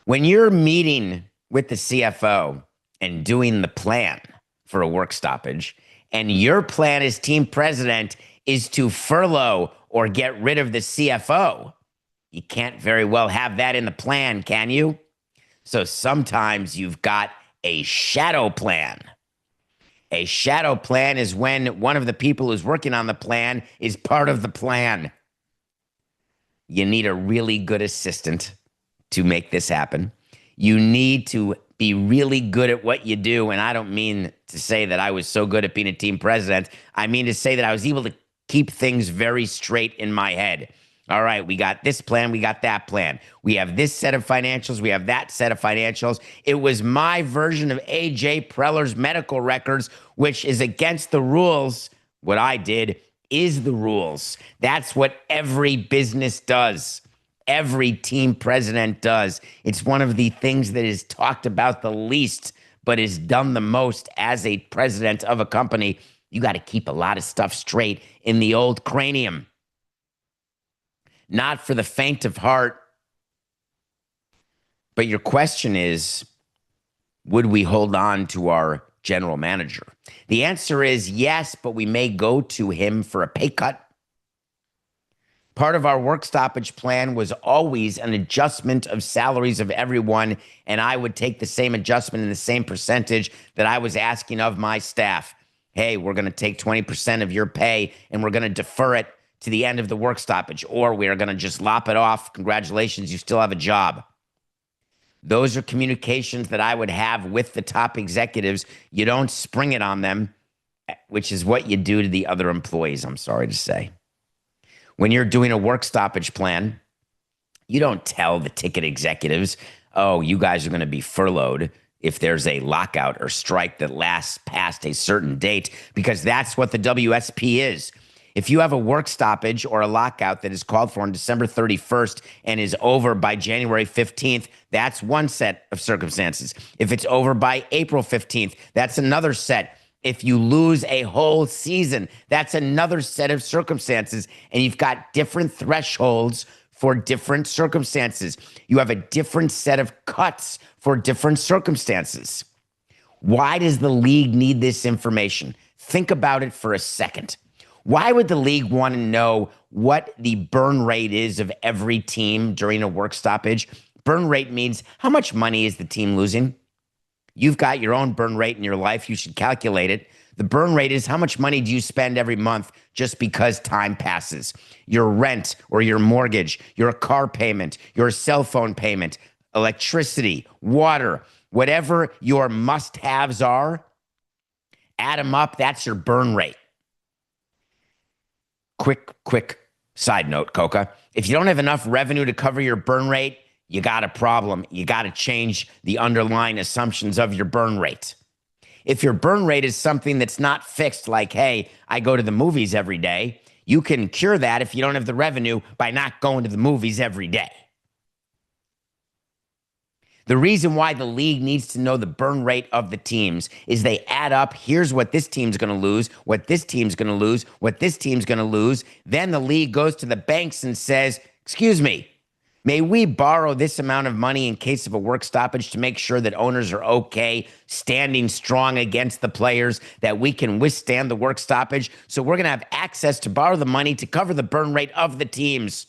When you're meeting with the CFO and doing the plan for a work stoppage, and your plan as team president is to furlough or get rid of the CFO, you can't very well have that in the plan, can you? So sometimes you've got a shadow plan. A shadow plan is when one of the people who's working on the plan is part of the plan. You need a really good assistant to make this happen. You need to be really good at what you do. And I don't mean to say that I was so good at being a team president. I mean to say that I was able to keep things very straight in my head. All right, we got this plan, we got that plan. We have this set of financials, we have that set of financials. It was my version of A.J. Preller's medical records, which is against the rules. What I did is the rules. That's what every business does. Every team president does. It's one of the things that is talked about the least, but is done the most as a president of a company. You got to keep a lot of stuff straight in the old cranium. Not for the faint of heart. But your question is, would we hold on to our general manager? The answer is yes, but we may go to him for a pay cut. Part of our work stoppage plan was always an adjustment of salaries of everyone, and I would take the same adjustment in the same percentage that I was asking of my staff. Hey, we're going to take 20% of your pay, and we're going to defer it to the end of the work stoppage, or we're going to just lop it off. Congratulations, you still have a job. Those are communications that I would have with the top executives. You don't spring it on them, which is what you do to the other employees, I'm sorry to say. When you're doing a work stoppage plan, you don't tell the ticket executives, oh, you guys are going to be furloughed if there's a lockout or strike that lasts past a certain date, because that's what the WSP is. If you have a work stoppage or a lockout that is called for on December 31st and is over by January 15th, that's one set of circumstances. If it's over by April 15th, that's another set. If you lose a whole season, that's another set of circumstances. And you've got different thresholds for different circumstances. You have a different set of cuts for different circumstances. Why does the league need this information? Think about it for a second. Why would the league want to know what the burn rate is of every team during a work stoppage? Burn rate means how much money is the team losing? You've got your own burn rate in your life. You should calculate it. The burn rate is how much money do you spend every month just because time passes? Your rent or your mortgage, your car payment, your cell phone payment, electricity, water, whatever your must-haves are, add them up, that's your burn rate. Quick side note, Coca. If you don't have enough revenue to cover your burn rate, you got a problem. You got to change the underlying assumptions of your burn rate. If your burn rate is something that's not fixed, like, hey, I go to the movies every day, you can cure that if you don't have the revenue by not going to the movies every day. The reason why the league needs to know the burn rate of the teams is they add up, here's what this team's going to lose, what this team's going to lose, what this team's going to lose. Then the league goes to the banks and says, excuse me, may we borrow this amount of money in case of a work stoppage to make sure that owners are okay, standing strong against the players, that we can withstand the work stoppage? So we're going to have access to borrow the money to cover the burn rate of the teams.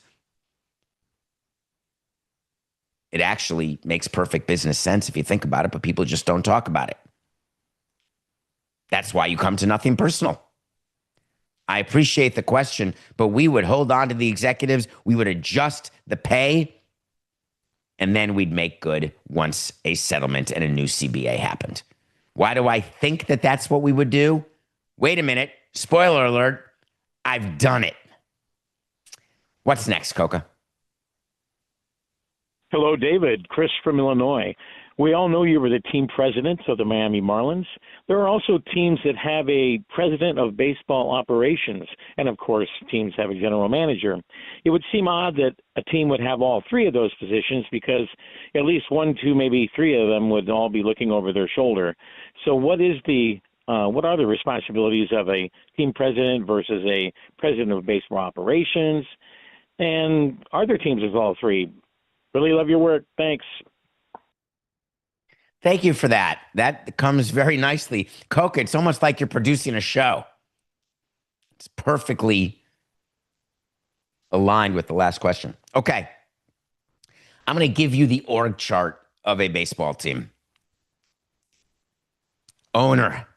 It actually makes perfect business sense if you think about it, but people just don't talk about it. That's why you come to Nothing Personal. I appreciate the question, but we would hold on to the executives. We would adjust the pay, and then we'd make good once a settlement and a new CBA happened. Why do I think that that's what we would do? Wait a minute. Spoiler alert. I've done it. What's next, Coca? Hello, David. Chris from Illinois. We all know you were the team president of the Miami Marlins. There are also teams that have a president of baseball operations, and of course, teams have a general manager. It would seem odd that a team would have all three of those positions because at least one, two, maybe three of them would all be looking over their shoulder. So what is the What are the responsibilities of a team president versus a president of baseball operations? And are there teams with all three? Really love your work. Thanks. Thank you for that. That comes very nicely. Coca, it's almost like you're producing a show. It's perfectly aligned with the last question. Okay. I'm going to give you the org chart of a baseball team. Owner.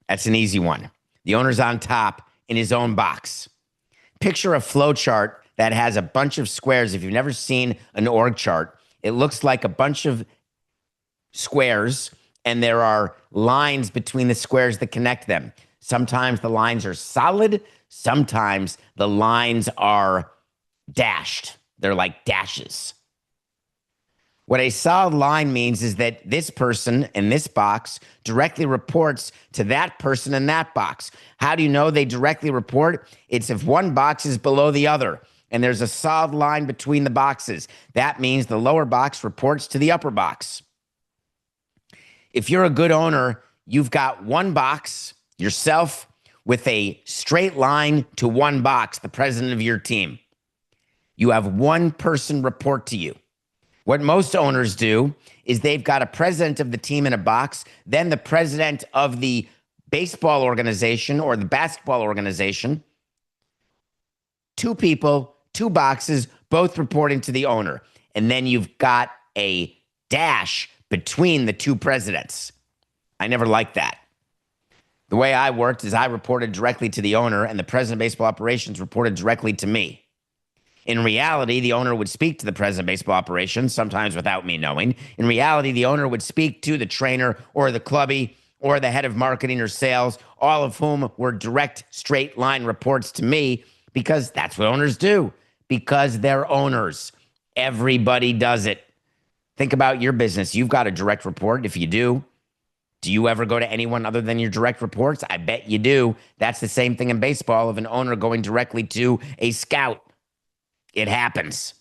That's an easy one. The owner's on top in his own box. Picture a flow chart that has a bunch of squares. If you've never seen an org chart, it looks like a bunch of squares, and there are lines between the squares that connect them. Sometimes the lines are solid. Sometimes the lines are dashed. They're like dashes. What a solid line means is that this person in this box directly reports to that person in that box. How do you know they directly report? It's if one box is below the other and there's a solid line between the boxes. That means the lower box reports to the upper box. If you're a good owner, you've got one box, yourself, with a straight line to one box, the president of your team. You have one person report to you. What most owners do is they've got a president of the team in a box, then the president of the baseball organization or the basketball organization. Two people, two boxes, both reporting to the owner. And then you've got a dash between the two presidents. I never liked that. The way I worked is I reported directly to the owner and the president of baseball operations reported directly to me. In reality, the owner would speak to the president of baseball operations, sometimes without me knowing. In reality, the owner would speak to the trainer or the clubby or the head of marketing or sales, all of whom were direct, straight line reports to me because that's what owners do, because they're owners. Everybody does it. Think about your business. You've got a direct report. If you do you ever go to anyone other than your direct reports? I bet you do. That's the same thing in baseball of an owner going directly to a scout. It happens.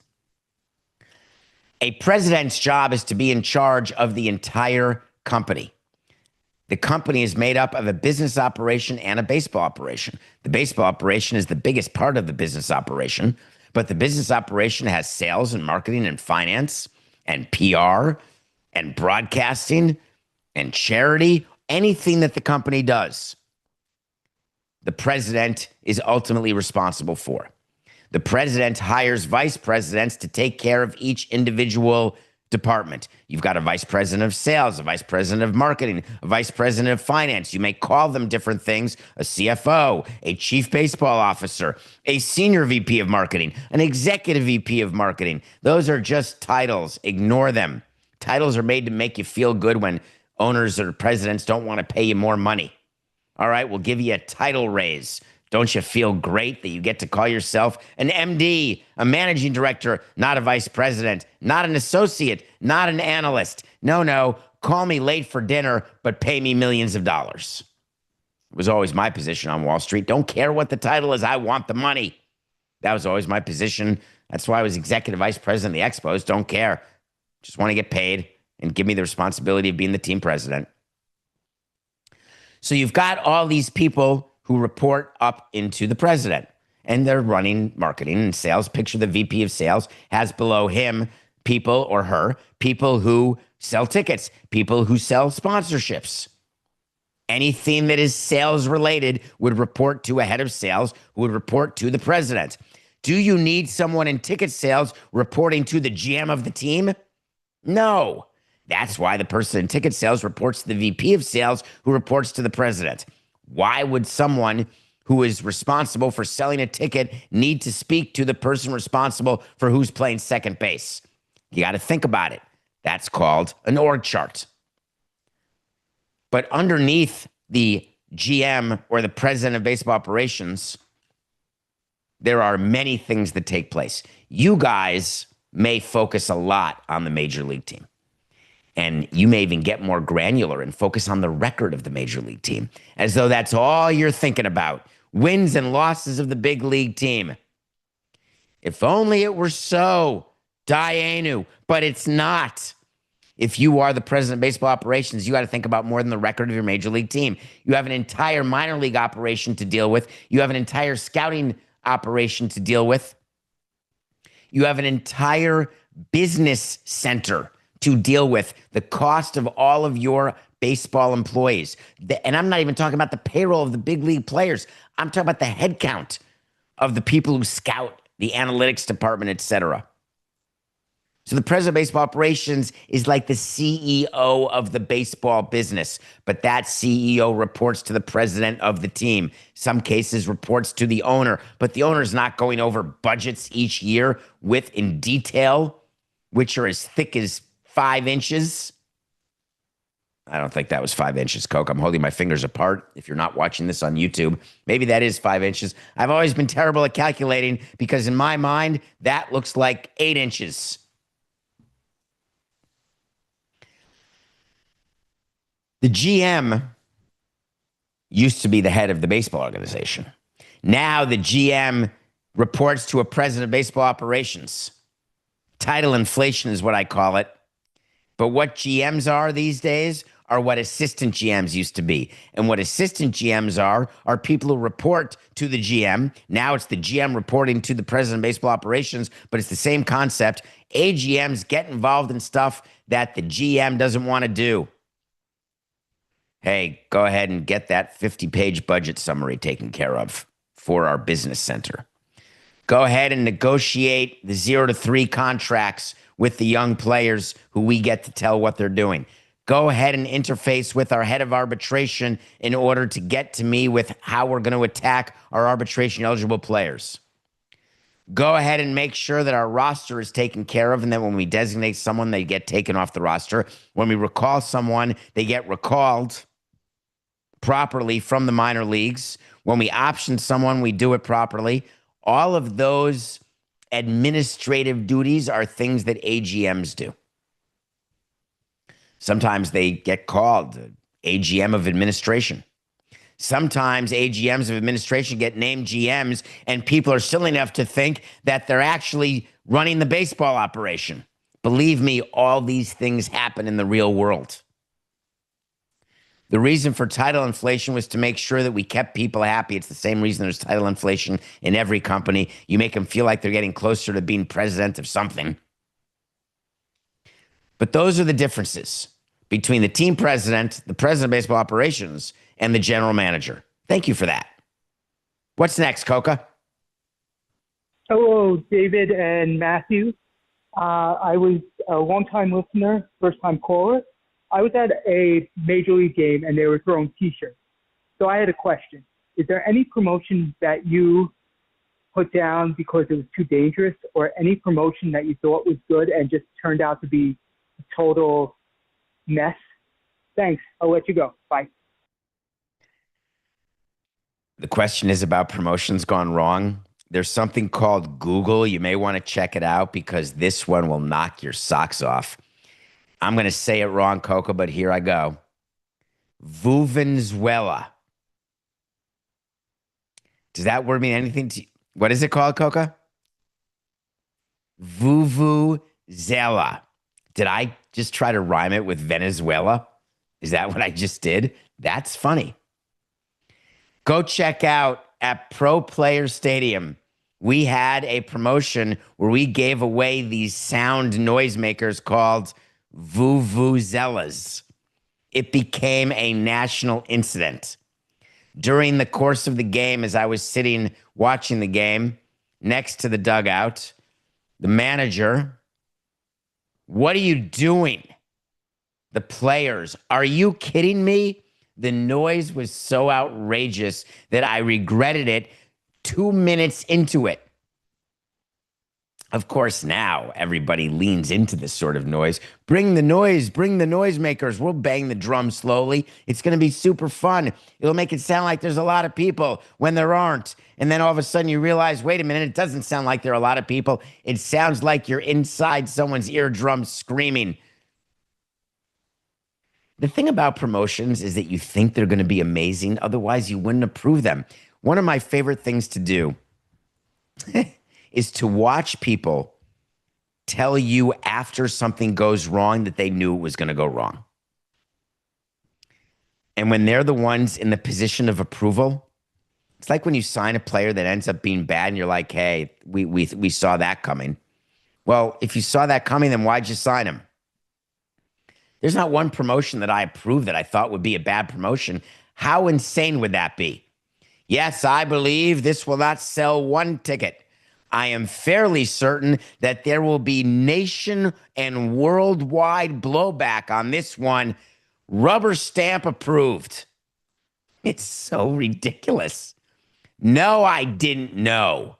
A president's job is to be in charge of the entire company. The company is made up of a business operation and a baseball operation. The baseball operation is the biggest part of the business operation, but the business operation has sales and marketing and finance and PR and broadcasting and charity, anything that the company does. The president is ultimately responsible for. The president hires vice presidents to take care of each individual department. You've got a vice president of sales, a vice president of marketing, a vice president of finance. You may call them different things, a CFO, a chief baseball officer, a senior VP of marketing, an executive VP of marketing. Those are just titles. Ignore them. Titles are made to make you feel good when owners or presidents don't want to pay you more money. All right, we'll give you a title raise. Don't you feel great that you get to call yourself an MD, a managing director, not a vice president, not an associate, not an analyst? No, call me late for dinner, but pay me millions of dollars. It was always my position on Wall Street. Don't care what the title is. I want the money. That was always my position. That's why I was executive vice president of the Expos. Don't care. Just want to get paid and give me the responsibility of being the team president. So you've got all these people who report up into the president, and they're running marketing and sales. Picture the VP of sales has below him people or her, people who sell tickets, people who sell sponsorships. Anything that is sales related would report to a head of sales who would report to the president. Do you need someone in ticket sales reporting to the GM of the team? No. That's why the person in ticket sales reports to the VP of sales who reports to the president. Why would someone who is responsible for selling a ticket need to speak to the person responsible for who's playing second base? You got to think about it. That's called an org chart. But underneath the GM or the president of baseball operations, there are many things that take place. You guys may focus a lot on the major league team. And you may even get more granular and focus on the record of the major league team, as though that's all you're thinking about. Wins and losses of the big league team. If only it were so, Dianu, but it's not. If you are the president of baseball operations, you got to think about more than the record of your major league team. You have an entire minor league operation to deal with. You have an entire scouting operation to deal with. You have an entire business center to deal with, the cost of all of your baseball employees. And I'm not even talking about the payroll of the big league players. I'm talking about the head count of the people who scout, the analytics department, et cetera. So the president of baseball operations is like the CEO of the baseball business, but that CEO reports to the president of the team. Some cases reports to the owner, but the owner's not going over budgets each year in detail, which are as thick as 5 inches. I don't think that was 5 inches, Coke. I'm holding my fingers apart. If you're not watching this on YouTube, maybe that is 5 inches. I've always been terrible at calculating because in my mind, that looks like 8 inches. The GM used to be the head of the baseball organization. Now the GM reports to a president of baseball operations. Title inflation is what I call it. But what GMs are these days are what assistant GMs used to be. And what assistant GMs are people who report to the GM. Now it's the GM reporting to the president of baseball operations, but it's the same concept. AGMs get involved in stuff that the GM doesn't want to do. Hey, go ahead and get that 50-page budget summary taken care of for our business center. Go ahead and negotiate the 0 to 3 contracts with the young players who we get to tell what they're doing. Go ahead and interface with our head of arbitration in order to get to me with how we're going to attack our arbitration-eligible players. Go ahead and make sure that our roster is taken care of, and then when we designate someone, they get taken off the roster. When we recall someone, they get recalled properly from the minor leagues. When we option someone, we do it properly. All of those administrative duties are things that AGMs do. Sometimes they get called AGM of administration. Sometimes AGMs of administration get named GMs, and people are silly enough to think that they're actually running the baseball operation. Believe me, all these things happen in the real world. The reason for title inflation was to make sure that we kept people happy. It's the same reason there's title inflation in every company. You make them feel like they're getting closer to being president of something. But those are the differences between the team president, the president of baseball operations, and the general manager. Thank you for that. What's next, Coca? Hello, David and Matthew. I was a long-time listener, first-time caller. I was at a major league game and they were throwing T-shirts. So I had a question. Is there any promotion that you put down because it was too dangerous, or any promotion that you thought was good and just turned out to be a total mess? Thanks. I'll let you go. Bye. The question is about promotions gone wrong. There's something called Google. You may want to check it out because this one will knock your socks off. I'm going to say it wrong, Coca, but here I go. Vuvenzuela. Does that word mean anything to you? What is it called, Coca? Vuvuzela. Did I just try to rhyme it with Venezuela? Is that what I just did? That's funny. Go check out at Pro Player Stadium. We had a promotion where we gave away these sound noisemakers called vuvuzelas. It became a national incident. During the course of the game, as I was sitting watching the game next to the dugout, the manager, "What are you doing?" The players, "Are you kidding me?" The noise was so outrageous that I regretted it 2 minutes into it. Of course, now everybody leans into this sort of noise. Bring the noise, bring the noisemakers. We'll bang the drum slowly. It's going to be super fun. It'll make it sound like there's a lot of people when there aren't. And then all of a sudden you realize, wait a minute, it doesn't sound like there are a lot of people. It sounds like you're inside someone's eardrum screaming. The thing about promotions is that you think they're going to be amazing. Otherwise, you wouldn't approve them. One of my favorite things to do is to watch people tell you after something goes wrong that they knew it was going to go wrong. And when they're the ones in the position of approval, it's like when you sign a player that ends up being bad and you're like, hey, we saw that coming. Well, if you saw that coming, then why'd you sign him? There's not one promotion that I approved that I thought would be a bad promotion. How insane would that be? Yes, I believe this will not sell one ticket. I am fairly certain that there will be nation and worldwide blowback on this one. Rubber stamp approved. It's so ridiculous. No, I didn't know.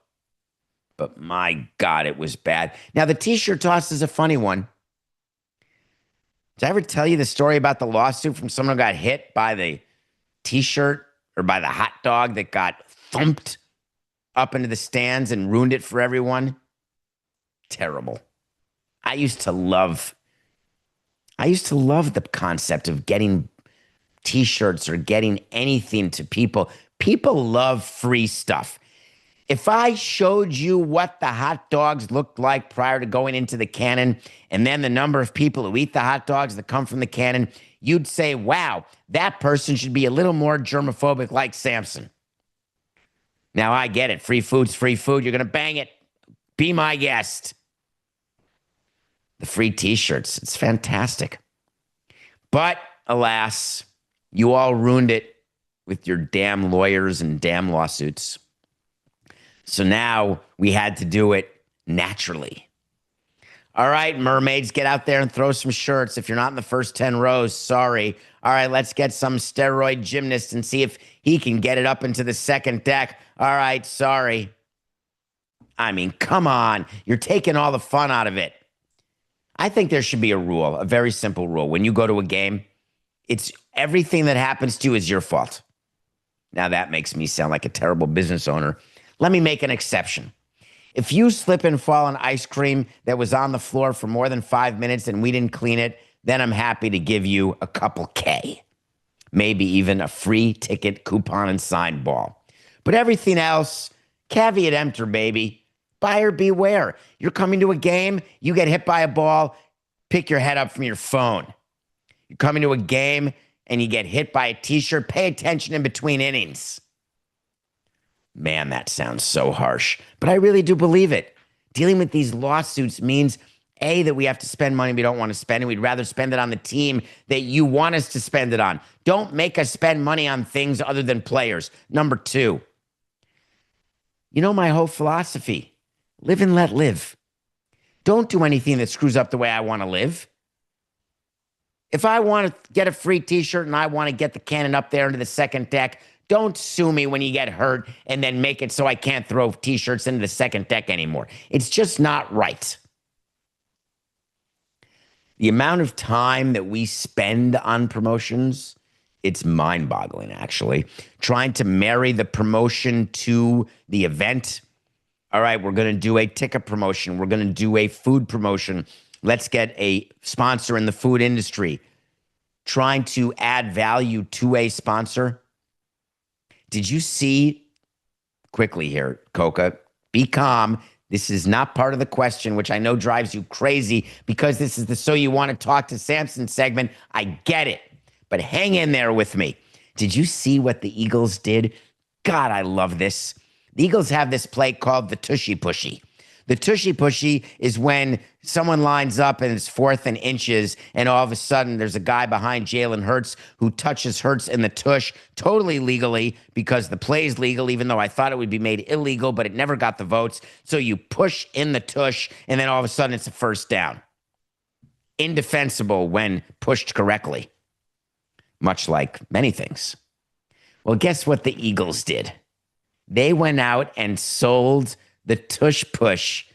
But my God, it was bad. Now, the t-shirt toss is a funny one. Did I ever tell you the story about the lawsuit from someone who got hit by the t-shirt or by the hot dog that got thumped up into the stands and ruined it for everyone? Terrible. I used to love the concept of getting t-shirts or getting anything to people. People love free stuff. If I showed you what the hot dogs looked like prior to going into the cannon, and then the number of people who eat the hot dogs that come from the cannon, you'd say, wow, that person should be a little more germophobic like Samson. Now, I get it. Free food's free food. You're going to bang it. Be my guest. The free t-shirts. It's fantastic. But, alas, you all ruined it with your damn lawyers and damn lawsuits. So now we had to do it naturally. All right, mermaids, get out there and throw some shirts. If you're not in the first 10 rows, sorry. All right, let's get some steroid gymnast and see if he can get it up into the second deck. All right, sorry. I mean, come on. You're taking all the fun out of it. I think there should be a rule, a very simple rule. When you go to a game, it's everything that happens to you is your fault. Now, that makes me sound like a terrible business owner. Let me make an exception. If you slip and fall on ice cream that was on the floor for more than 5 minutes and we didn't clean it, then I'm happy to give you a couple K. Maybe even a free ticket, coupon, and signed ball. But everything else, caveat emptor, baby. Buyer beware. You're coming to a game, you get hit by a ball, pick your head up from your phone. You're coming to a game and you get hit by a t-shirt, pay attention in between innings. Man, that sounds so harsh, but I really do believe it. Dealing with these lawsuits means, A, that we have to spend money we don't want to spend, and we'd rather spend it on the team that you want us to spend it on. Don't make us spend money on things other than players. Number 2, you know my whole philosophy, live and let live. Don't do anything that screws up the way I want to live. If I want to get a free t-shirt and I want to get the cannon up there into the second deck, don't sue me when you get hurt and then make it so I can't throw t-shirts into the second deck anymore. It's just not right. The amount of time that we spend on promotions, it's mind-boggling, actually. Trying to marry the promotion to the event. All right, we're going to do a ticket promotion. We're going to do a food promotion. Let's get a sponsor in the food industry. Trying to add value to a sponsor. Did you see, quickly here, Coca, be calm. This is not part of the question, which I know drives you crazy because this is the So You Want to Talk to Samson segment. I get it, but hang in there with me. Did you see what the Eagles did? God, I love this. The Eagles have this play called the Tushy Pushy. The Tushy Pushy is when someone lines up and it's 4th and inches, and all of a sudden there's a guy behind Jalen Hurts who touches Hurts in the tush totally legally because the play is legal, even though I thought it would be made illegal, but it never got the votes. So you push in the tush, and then all of a sudden it's a first down. Indefensible when pushed correctly, much like many things. Well, guess what the Eagles did? They went out and sold the tush push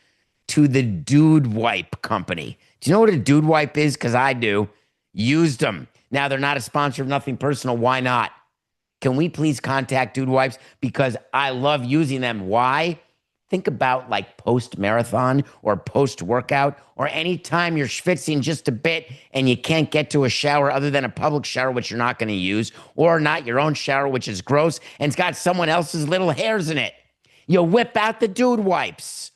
to the Dude Wipe company. Do you know what a Dude Wipe is? Because I do. Used them. Now, they're not a sponsor of Nothing Personal. Why not? Can we please contact Dude Wipes? Because I love using them. Why? Think about like post-marathon or post-workout or any time you're schwitzing just a bit and you can't get to a shower other than a public shower, which you're not going to use, or not your own shower, which is gross, and it's got someone else's little hairs in it. You whip out the Dude Wipes.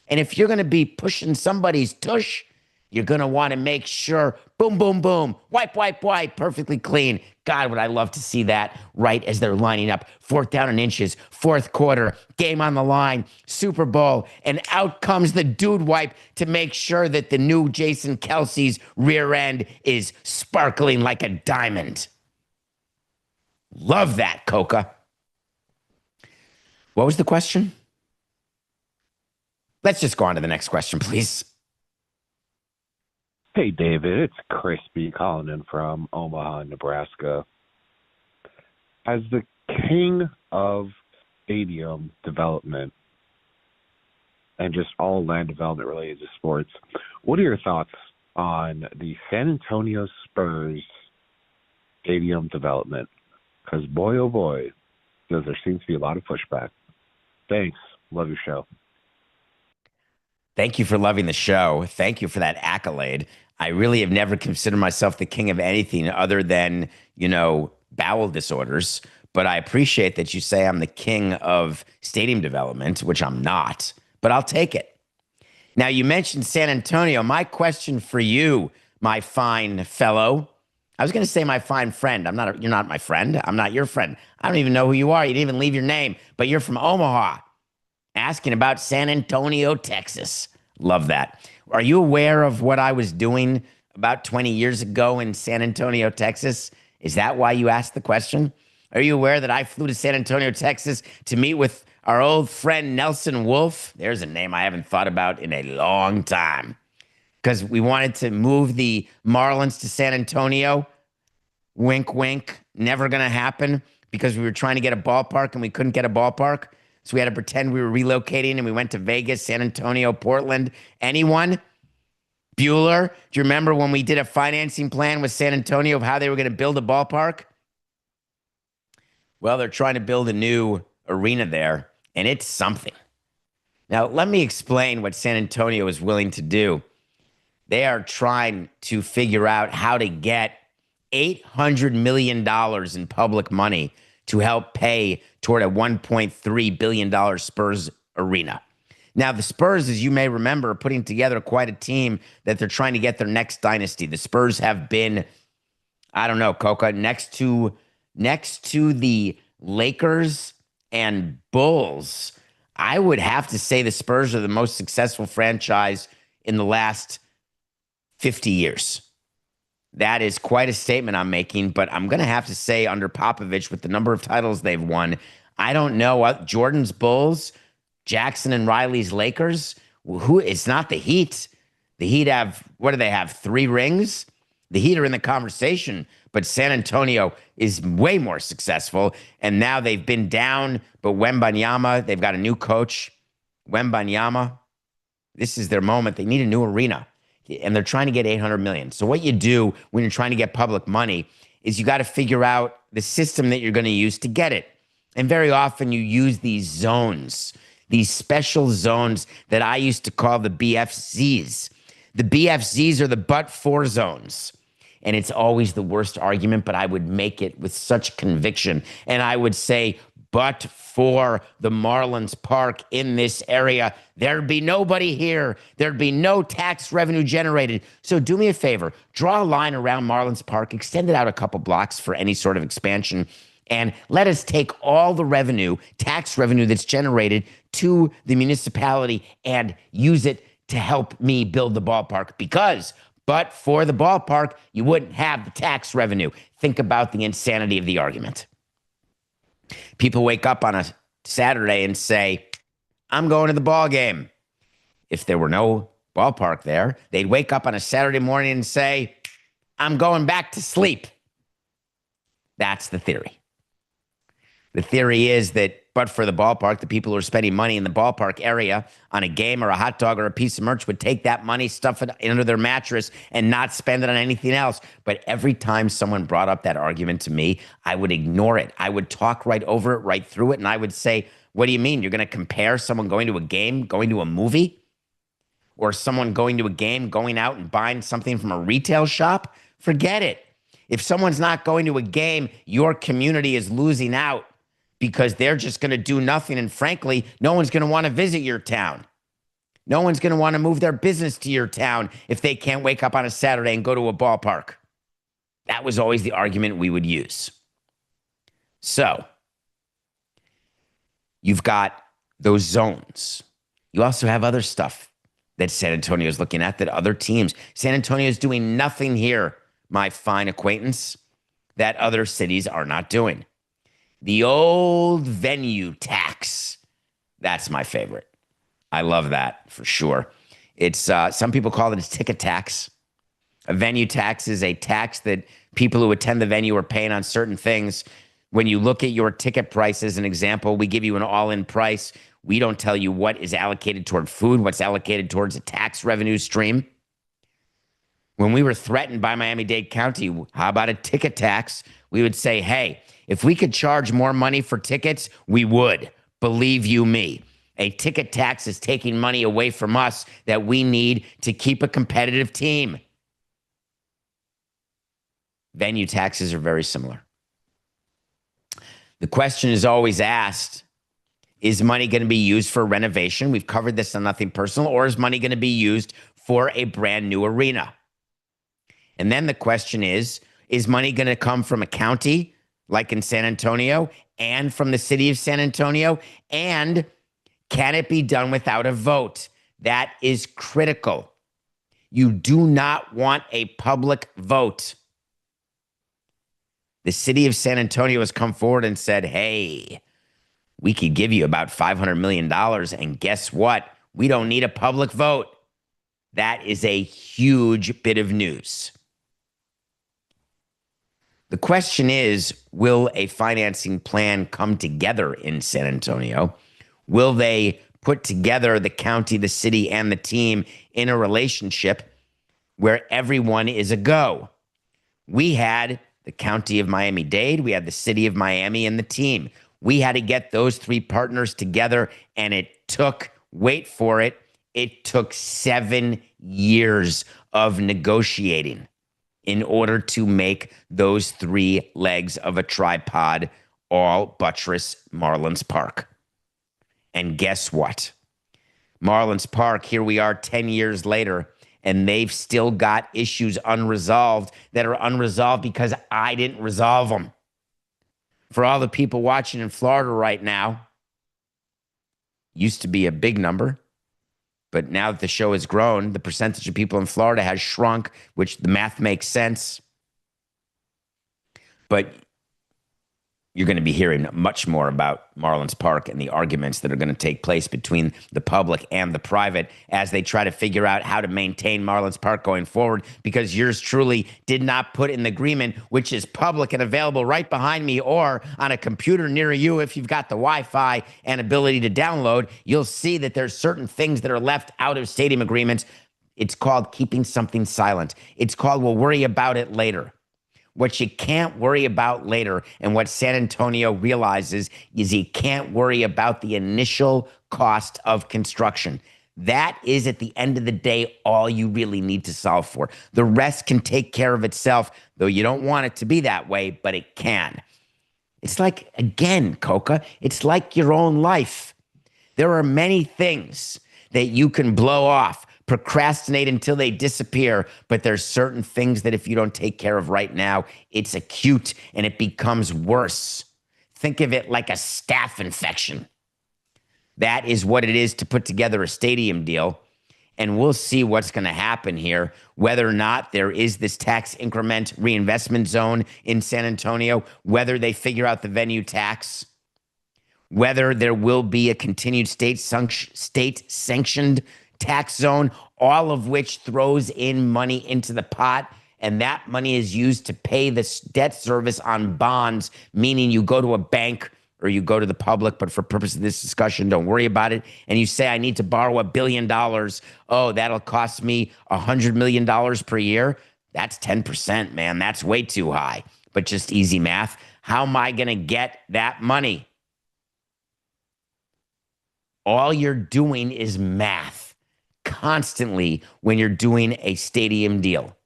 And if you're going to be pushing somebody's tush, you're going to want to make sure, boom, boom, boom, wipe, wipe, wipe, perfectly clean. God, would I love to see that right as they're lining up. 4th down and inches, 4th quarter, game on the line, Super Bowl, and out comes the dude wipe to make sure that the new Jason Kelsey's rear end is sparkling like a diamond. Love that, Coca. What was the question? Let's just go on to the next question, please. Hey, David, it's Crispy calling in from Omaha, Nebraska. As the king of stadium development and just all land development related to sports, what are your thoughts on the San Antonio Spurs stadium development? Because boy, oh boy, there seems to be a lot of pushback. Thanks. Love your show. Thank you for loving the show. Thank you for that accolade. I really have never considered myself the king of anything other than, bowel disorders. But I appreciate that you say I'm the king of stadium development, which I'm not, but I'll take it. Now, you mentioned San Antonio. My question for you, my fine fellow, I was going to say my fine friend. You're not my friend. I'm not your friend. I don't even know who you are. You didn't even leave your name, but you're from Omaha. Asking about San Antonio, Texas. Love that. Are you aware of what I was doing about 20 years ago in San Antonio, Texas? Is that why you asked the question? Are you aware that I flew to San Antonio, Texas to meet with our old friend Nelson Wolff? There's a name I haven't thought about in a long time. Because we wanted to move the Marlins to San Antonio. Wink, wink. Never going to happen because we were trying to get a ballpark and we couldn't get a ballpark. So we had to pretend we were relocating and we went to Vegas, San Antonio, Portland. Anyone? Bueller? Do you remember when we did a financing plan with San Antonio of how they were going to build a ballpark? Well, they're trying to build a new arena there, and it's something. Now, let me explain what San Antonio is willing to do. They are trying to figure out how to get $800 million in public money to help pay toward a $1.3 billion Spurs arena. Now, the Spurs, as you may remember, are putting together quite a team that they're trying to get their next dynasty. The Spurs have been, I don't know, Coca, next to the Lakers and Bulls. I would have to say the Spurs are the most successful franchise in the last 50 years. That is quite a statement I'm making, but I'm going to have to say under Popovich, with the number of titles they've won, I don't know. Jordan's Bulls, Jackson and Riley's Lakers, it's not the Heat. The Heat what do they have, 3 rings? The Heat are in the conversation, but San Antonio is way more successful, and now they've been down, but Wembanyama, they've got a new coach. Wembanyama, this is their moment. They need a new arena. And they're trying to get $800 million. So what you do when you're trying to get public money is you got to figure out the system that you're going to use to get it. And very often you use these zones, these special zones that I used to call the BFZs. The BFZs are the but-for zones. And it's always the worst argument, but I would make it with such conviction. And I would say, but for the Marlins Park in this area, there'd be nobody here. There'd be no tax revenue generated. So do me a favor, draw a line around Marlins Park, extend it out a couple blocks for any sort of expansion, and let us take all the revenue, tax revenue that's generated to the municipality and use it to help me build the ballpark. Because, but for the ballpark, you wouldn't have the tax revenue. Think about the insanity of the argument. People wake up on a Saturday and say, I'm going to the ball game. If there were no ballpark there, they'd wake up on a Saturday morning and say, I'm going back to sleep. That's the theory. The theory is that, but for the ballpark, the people who are spending money in the ballpark area on a game or a hot dog or a piece of merch would take that money, stuff it under their mattress, and not spend it on anything else. But every time someone brought up that argument to me, I would ignore it. I would talk right over it, right through it, and I would say, what do you mean? You're going to compare someone going to a game, going to a movie, or someone going to a game, going out and buying something from a retail shop? Forget it. If someone's not going to a game, your community is losing out, because they're just going to do nothing. And frankly, no one's going to want to visit your town. No one's going to want to move their business to your town if they can't wake up on a Saturday and go to a ballpark. That was always the argument we would use. So you've got those zones. You also have other stuff that San Antonio is looking at, that other teams. San Antonio is doing nothing here, my fine acquaintance, that other cities are not doing. The old venue tax. That's my favorite. I love that for sure. It's some people call it a ticket tax. A venue tax is a tax that people who attend the venue are paying on certain things. When you look at your ticket price, as an example, we give you an all-in price. We don't tell you what is allocated toward food, what's allocated towards a tax revenue stream. When we were threatened by Miami-Dade County, how about a ticket tax? We would say, hey, if we could charge more money for tickets, we would. Believe you me. A ticket tax is taking money away from us that we need to keep a competitive team. Venue taxes are very similar. The question is always asked, is money going to be used for renovation? We've covered this on Nothing Personal. Or is money going to be used for a brand new arena? And then the question is money going to come from a county like in San Antonio and from the city of San Antonio? And can it be done without a vote? That is critical. You do not want a public vote. The city of San Antonio has come forward and said, hey, we could give you about $500 million. And guess what? We don't need a public vote. That is a huge bit of news. The question is, will a financing plan come together in San Antonio? Will they put together the county, the city, and the team in a relationship where everyone is a go? We had the county of Miami-Dade, we had the city of Miami, and the team. We had to get those three partners together, and it took, wait for it, it took 7 years of negotiating in order to make those 3 legs of a tripod all buttress Marlins Park. And guess what? Marlins Park, here we are 10 years later, and they've still got issues unresolved that are unresolved because I didn't resolve them. For all the people watching in Florida right now, used to be a big number, but now that the show has grown, the percentage of people in Florida has shrunk, which the math makes sense. But you're going to be hearing much more about Marlins Park and the arguments that are going to take place between the public and the private as they try to figure out how to maintain Marlins Park going forward, because yours truly did not put in the agreement, which is public and available right behind me or on a computer near you. If you've got the Wi-Fi and ability to download, you'll see that there's certain things that are left out of stadium agreements. It's called keeping something silent. It's called we'll worry about it later. What you can't worry about later, and what San Antonio realizes, is you can't worry about the initial cost of construction. That is, at the end of the day, all you really need to solve for. The rest can take care of itself, though you don't want it to be that way, but it can. It's like, again, Coca, it's like your own life. There are many things that you can blow off, procrastinate until they disappear, but there's certain things that if you don't take care of right now, it's acute and it becomes worse. Think of it like a staph infection. That is what it is to put together a stadium deal. And we'll see what's going to happen here, whether or not there is this tax increment reinvestment zone in San Antonio, whether they figure out the venue tax, whether there will be a continued state-sanctioned tax zone, all of which throws in money into the pot, and that money is used to pay the debt service on bonds, meaning you go to a bank or you go to the public, but for purpose of this discussion, don't worry about it, and you say, I need to borrow $1 billion. Oh, that'll cost me $100 million per year. That's 10%, man. That's way too high. But just easy math. How am I going to get that money? All you're doing is math constantly when you're doing a stadium deal.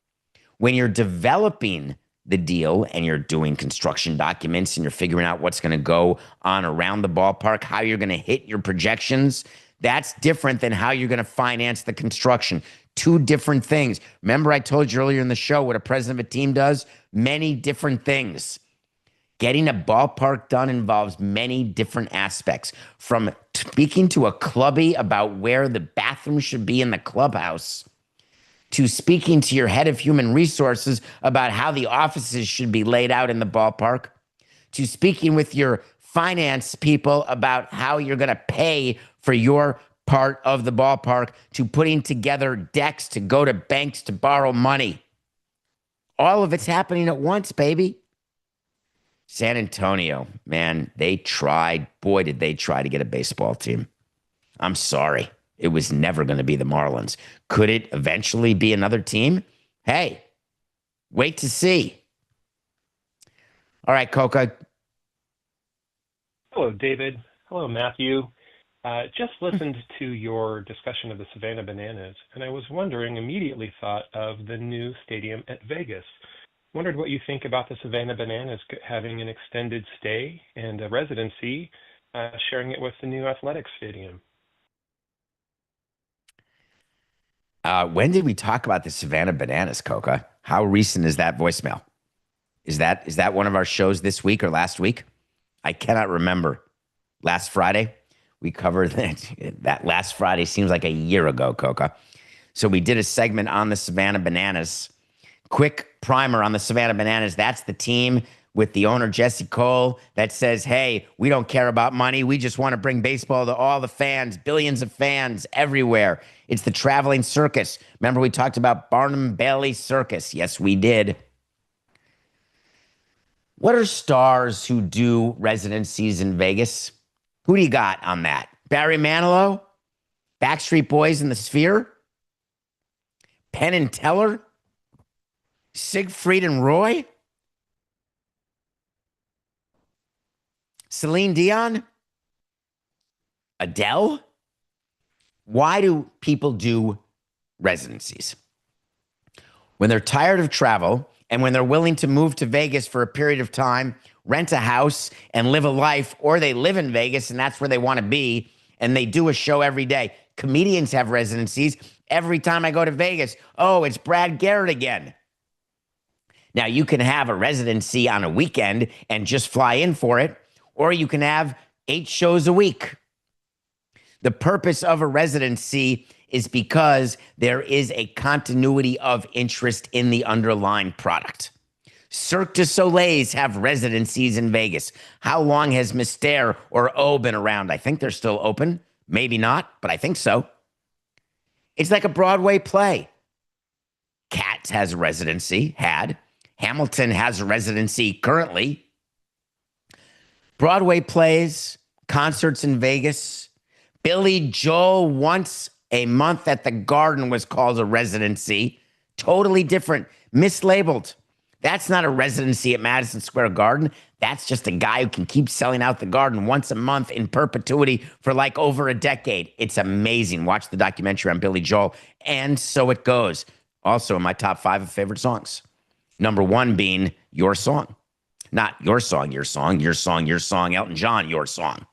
When you're developing the deal and you're doing construction documents and you're figuring out what's going to go on around the ballpark, how you're going to hit your projections, That's different than how you're going to finance the construction. Two different things. Remember, I told you earlier in the show what a president of a team does? Many different things. Getting a ballpark done involves many different aspects, from speaking to a clubby about where the bathroom should be in the clubhouse, to speaking to your head of human resources about how the offices should be laid out in the ballpark, to speaking with your finance people about how you're going to pay for your part of the ballpark, to putting together decks to go to banks to borrow money. All of it's happening at once, baby. San Antonio, man, they tried. Boy, did they try to get a baseball team. I'm sorry. It was never going to be the Marlins. Could it eventually be another team? Hey, wait to see. All right, Coca. Hello, David. Hello, Matthew. Just listened to your discussion of the Savannah Bananas, and I was wondering, immediately thought of the new stadium at Vegas. Wondered what you think about the Savannah Bananas having an extended stay and a residency, sharing it with the new athletics stadium. When did we talk about the Savannah Bananas, Coca? How recent is that voicemail? Is that one of our shows this week or last week? I cannot remember. Last Friday? We covered that last Friday. Seems like a year ago, Coca. So we did a segment on the Savannah Bananas. Quick primer on the Savannah Bananas. That's the team with the owner, Jesse Cole, that says, hey, we don't care about money. We just want to bring baseball to all the fans, billions of fans everywhere. It's the traveling circus. Remember, we talked about Barnum Bailey Circus. Yes, we did. What are stars who do residencies in Vegas? Who do you got on that? Barry Manilow? Backstreet Boys in the Sphere? Penn and Teller? Siegfried and Roy? Celine Dion? Adele? Why do people do residencies? When they're tired of travel and when they're willing to move to Vegas for a period of time, rent a house and live a life, or they live in Vegas and that's where they want to be, and they do a show every day. Comedians have residencies. Every time I go to Vegas, oh, it's Brad Garrett again. Now, you can have a residency on a weekend and just fly in for it, or you can have 8 shows a week. The purpose of a residency is because there is a continuity of interest in the underlying product. Cirque du Soleil's have residencies in Vegas. How long has Mystère or O been around? I think they're still open. Maybe not, but I think so. It's like a Broadway play. Cats has a residency, had. Hamilton has a residency currently. Broadway plays, concerts in Vegas. Billy Joel once a month at the Garden was called a residency. Totally different. Mislabeled. That's not a residency at Madison Square Garden. That's just a guy who can keep selling out the Garden once a month in perpetuity for like over a decade. It's amazing. Watch the documentary on Billy Joel. And So It Goes. Also in my top 5 of favorite songs. Number 1 being Your Song. Not Your Song, Your Song, Your Song, Your Song, Elton John, Your Song.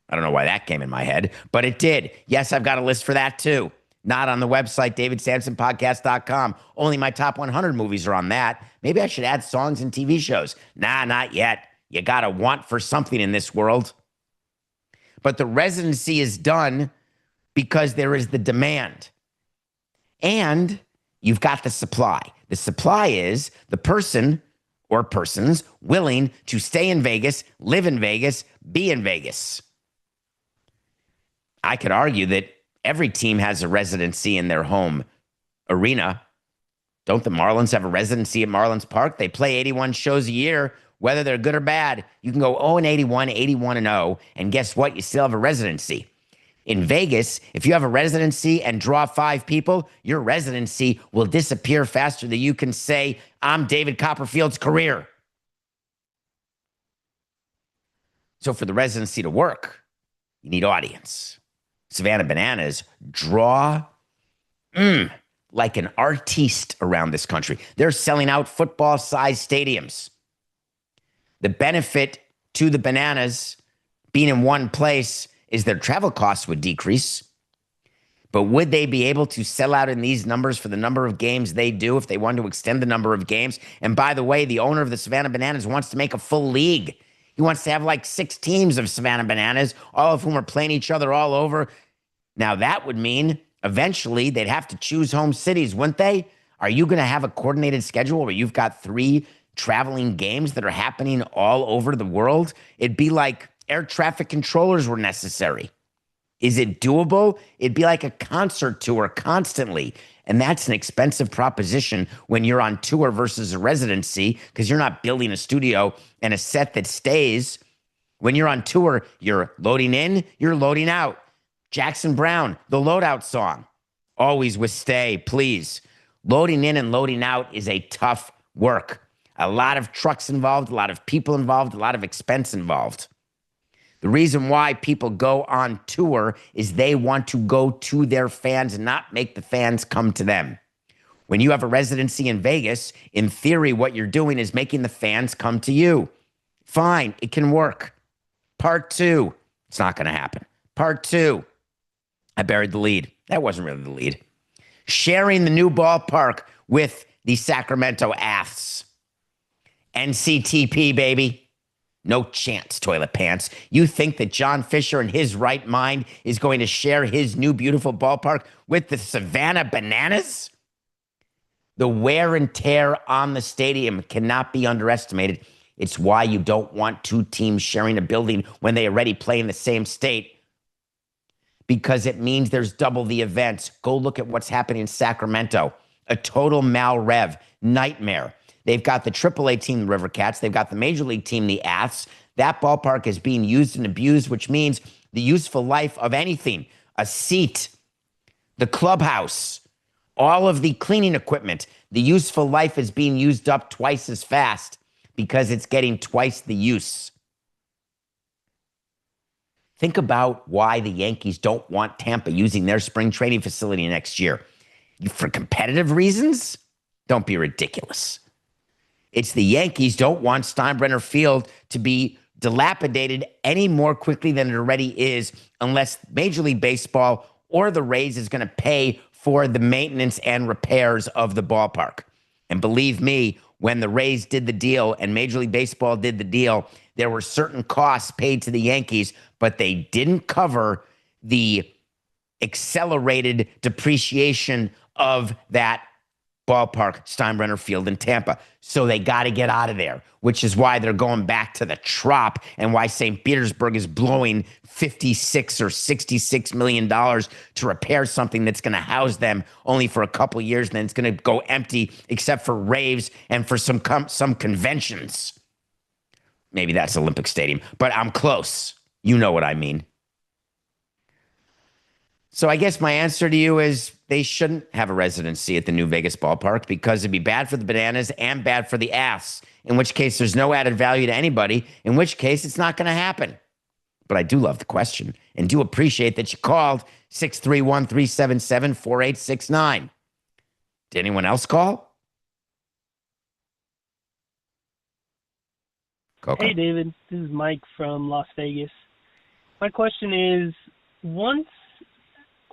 I don't know why that came in my head, but it did. Yes, I've got a list for that too. Not on the website, davidsampsonpodcast.com. Only my top 100 movies are on that. Maybe I should add songs and TV shows. Nah, not yet. You got to want for something in this world. But the residency is done because there is the demand. And you've got the supply. The supply is the person or persons willing to stay in Vegas, live in Vegas, be in Vegas. I could argue that every team has a residency in their home arena. Don't the Marlins have a residency at Marlins Park? They play 81 shows a year, whether they're good or bad. You can go 0-81, 81-0, and guess what? You still have a residency. In Vegas, if you have a residency and draw 5 people, your residency will disappear faster than you can say, I'm David Copperfield's career. So for the residency to work, you need audience. Savannah Bananas draw like an artiste around this country. They're selling out football-sized stadiums. The benefit to the Bananas being in one place is their travel costs would decrease. But would they be able to sell out in these numbers for the number of games they do if they wanted to extend the number of games? And by the way, the owner of the Savannah Bananas wants to make a full league. He wants to have like 6 teams of Savannah Bananas, all of whom are playing each other all over. Now, that would mean eventually they'd have to choose home cities, wouldn't they? Are you going to have a coordinated schedule where you've got 3 traveling games that are happening all over the world? It'd be like air traffic controllers were necessary. Is it doable? It'd be like a concert tour constantly. And that's an expensive proposition when you're on tour versus a residency, because you're not building a studio and a set that stays. When you're on tour, you're loading in, you're loading out. Jackson Browne, the loadout song, always with stay, please. Loading in and loading out is a tough work. A lot of trucks involved, a lot of people involved, a lot of expense involved. The reason why people go on tour is they want to go to their fans and not make the fans come to them. When you have a residency in Vegas, in theory, what you're doing is making the fans come to you. Fine, it can work. Part 2, it's not going to happen. Part 2, I buried the lead. That wasn't really the lead. Sharing the new ballpark with the Sacramento Aths. NCTP, baby. No chance, toilet pants. You think that John Fisher in his right mind is going to share his new beautiful ballpark with the Savannah Bananas? The wear and tear on the stadium cannot be underestimated. It's why you don't want 2 teams sharing a building when they already play in the same state, because it means there's double the events. Go look at what's happening in Sacramento. A total mal-rev, nightmare. They've got the AAA team, the River Cats. They've got the Major League team, the Aths. That ballpark is being used and abused, which means the useful life of anything, a seat, the clubhouse, all of the cleaning equipment, the useful life is being used up twice as fast because it's getting twice the use. Think about why the Yankees don't want Tampa using their spring training facility next year. For competitive reasons? Don't be ridiculous. It's the Yankees don't want Steinbrenner Field to be dilapidated any more quickly than it already is, unless Major League Baseball or the Rays is going to pay for the maintenance and repairs of the ballpark. And believe me, when the Rays did the deal and Major League Baseball did the deal, there were certain costs paid to the Yankees, but they didn't cover the accelerated depreciation of that ballpark, Steinbrenner Field in Tampa. So they got to get out of there, which is why they're going back to the Trop and why St. Petersburg is blowing $56 or $66 million to repair something that's going to house them only for a couple of years, and then it's going to go empty except for raves and for some conventions. Maybe that's Olympic Stadium, but I'm close. You know what I mean. So I guess my answer to you is they shouldn't have a residency at the new Vegas ballpark because it'd be bad for the Bananas and bad for the Aths, in which case there's no added value to anybody, in which case it's not going to happen. But I do love the question and do appreciate that you called 631-377-4869. Did anyone else call? Coco. Hey, David. This is Mike from Las Vegas. My question is, once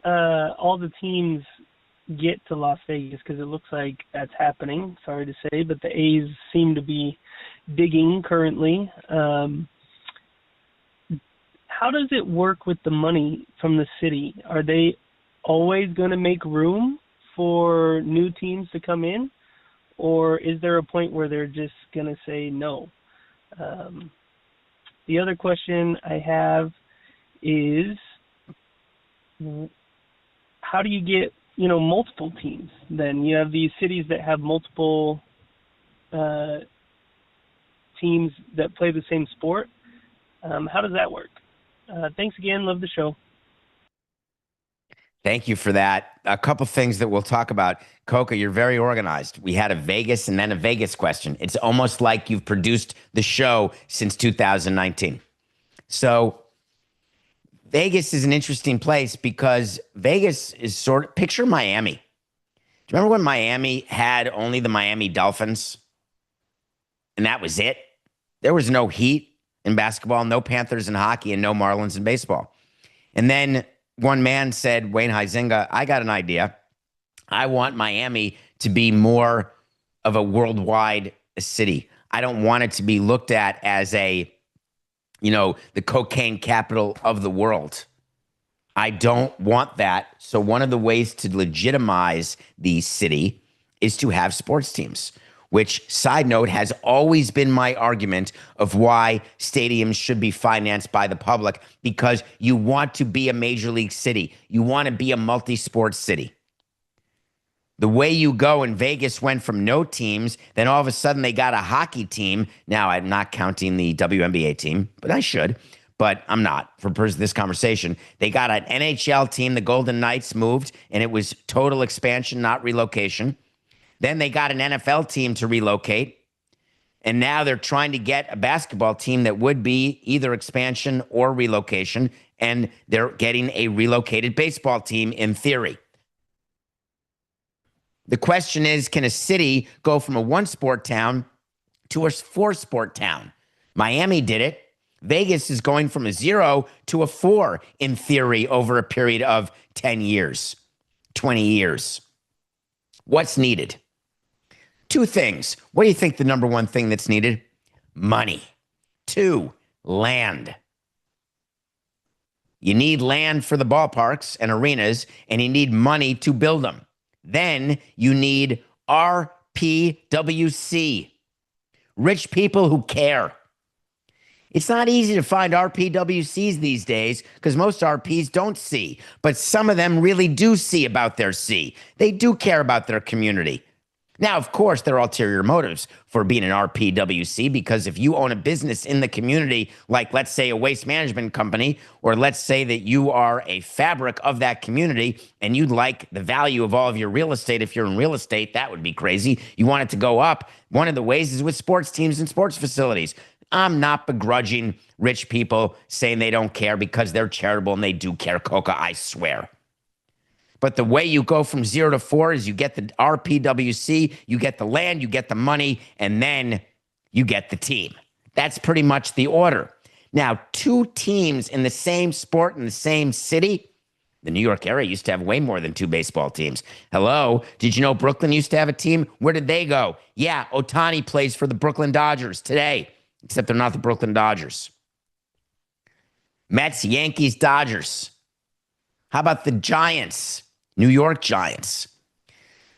all the teams get to Las Vegas, because it looks like that's happening, sorry to say, but the A's seem to be digging currently. How does it work with the money from the city? Are they always going to make room for new teams to come in, or is there a point where they're just going to say no? The other question I have is, how do you get, multiple teams? Then you have these cities that have multiple teams that play the same sport. How does that work? Thanks again. Love the show. Thank you for that. A couple things that we'll talk about. Coca, you're very organized. We had a Vegas and then a Vegas question. It's almost like you've produced the show since 2019. So Vegas is an interesting place because Vegas is sort of, picture Miami. Do you remember when Miami had only the Miami Dolphins? And that was it. There was no Heat in basketball, no Panthers in hockey, and no Marlins in baseball. And then one man said, Wayne Huizenga, I got an idea. I want Miami to be more of a worldwide city. I don't want it to be looked at as the cocaine capital of the world. I don't want that. So one of the ways to legitimize the city is to have sports teams, which, side note, has always been my argument of why stadiums should be financed by the public, because you want to be a major league city. You want to be a multi-sport city. The way you go in Vegas went from no teams, then all of a sudden they got a hockey team. Now, I'm not counting the WNBA team, but I should. But I'm not for this conversation. They got an NHL team. The Golden Knights moved, and it was total expansion, not relocation. Then they got an NFL team to relocate. And now they're trying to get a basketball team that would be either expansion or relocation. And they're getting a relocated baseball team in theory. The question is, can a city go from a one-sport town to a four-sport town? Miami did it. Vegas is going from a 0 to a 4 in theory over a period of 10 years, 20 years. What's needed? Two things. What do you think the number one thing that's needed? Money. 2, land. You need land for the ballparks and arenas, and you need money to build them. Then you need RPWC, rich people who care. It's not easy to find RPWCs these days because most RPs don't see, but some of them really do see about their C. They do care about their community. Now, of course, there are ulterior motives for being an RPWC, because if you own a business in the community, like let's say a waste management company, or let's say that you are a fabric of that community and you'd like the value of all of your real estate, if you're in real estate, that would be crazy. You want it to go up. One of the ways is with sports teams and sports facilities. I'm not begrudging rich people saying they don't care because they're charitable and they do care, Coca, I swear. But the way you go from 0 to 4 is you get the RPWC, you get the land, you get the money, and then you get the team. That's pretty much the order. Now, 2 teams in the same sport in the same city, the New York area used to have way more than 2 baseball teams. Hello, did you know Brooklyn used to have a team? Where did they go? Yeah, Ohtani plays for the Brooklyn Dodgers today, except they're not the Brooklyn Dodgers. Mets, Yankees, Dodgers. How about the Giants? New York Giants.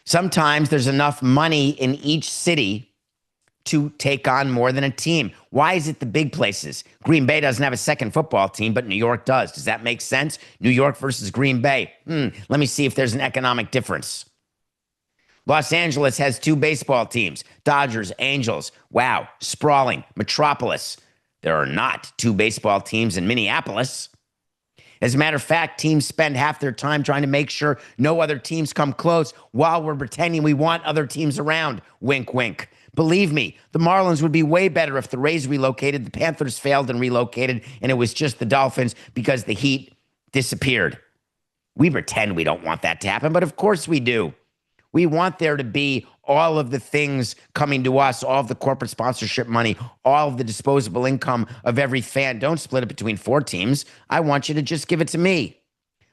Sometimes there's enough money in each city to take on more than a team. Why is it the big places? Green Bay doesn't have a second football team, but New York does. Does that make sense? New York versus Green Bay. Let me see if there's an economic difference. Los Angeles has 2 baseball teams, Dodgers, Angels. Wow, sprawling, metropolis. There are not 2 baseball teams in Minneapolis. As a matter of fact, teams spend half their time trying to make sure no other teams come close while we're pretending we want other teams around. Wink, wink. Believe me, the Marlins would be way better if the Rays relocated, the Panthers failed and relocated, and it was just the Dolphins because the Heat disappeared. We pretend we don't want that to happen, but of course we do. We want there to be all of the things coming to us, all of the corporate sponsorship money, all of the disposable income of every fan. Don't split it between 4 teams. I want you to just give it to me.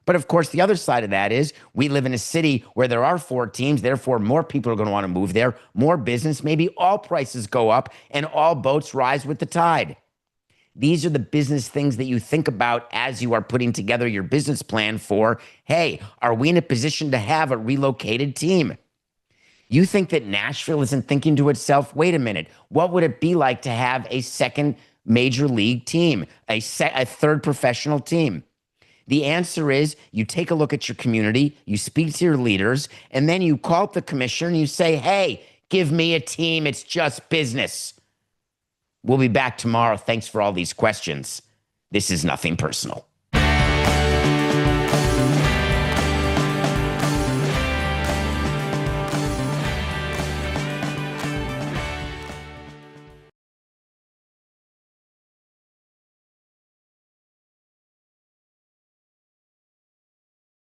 But of course, the other side of that is we live in a city where there are 4 teams. Therefore, more people are going to want to move there, more business. Maybe all prices go up and all boats rise with the tide. These are the business things that you think about as you are putting together your business plan for, hey, are we in a position to have a relocated team? You think that Nashville isn't thinking to itself, wait a minute, what would it be like to have a second major league team, a third professional team? The answer is you take a look at your community, you speak to your leaders, and then you call up the commissioner and you say, hey, give me a team. It's just business. We'll be back tomorrow. Thanks for all these questions. This is nothing personal.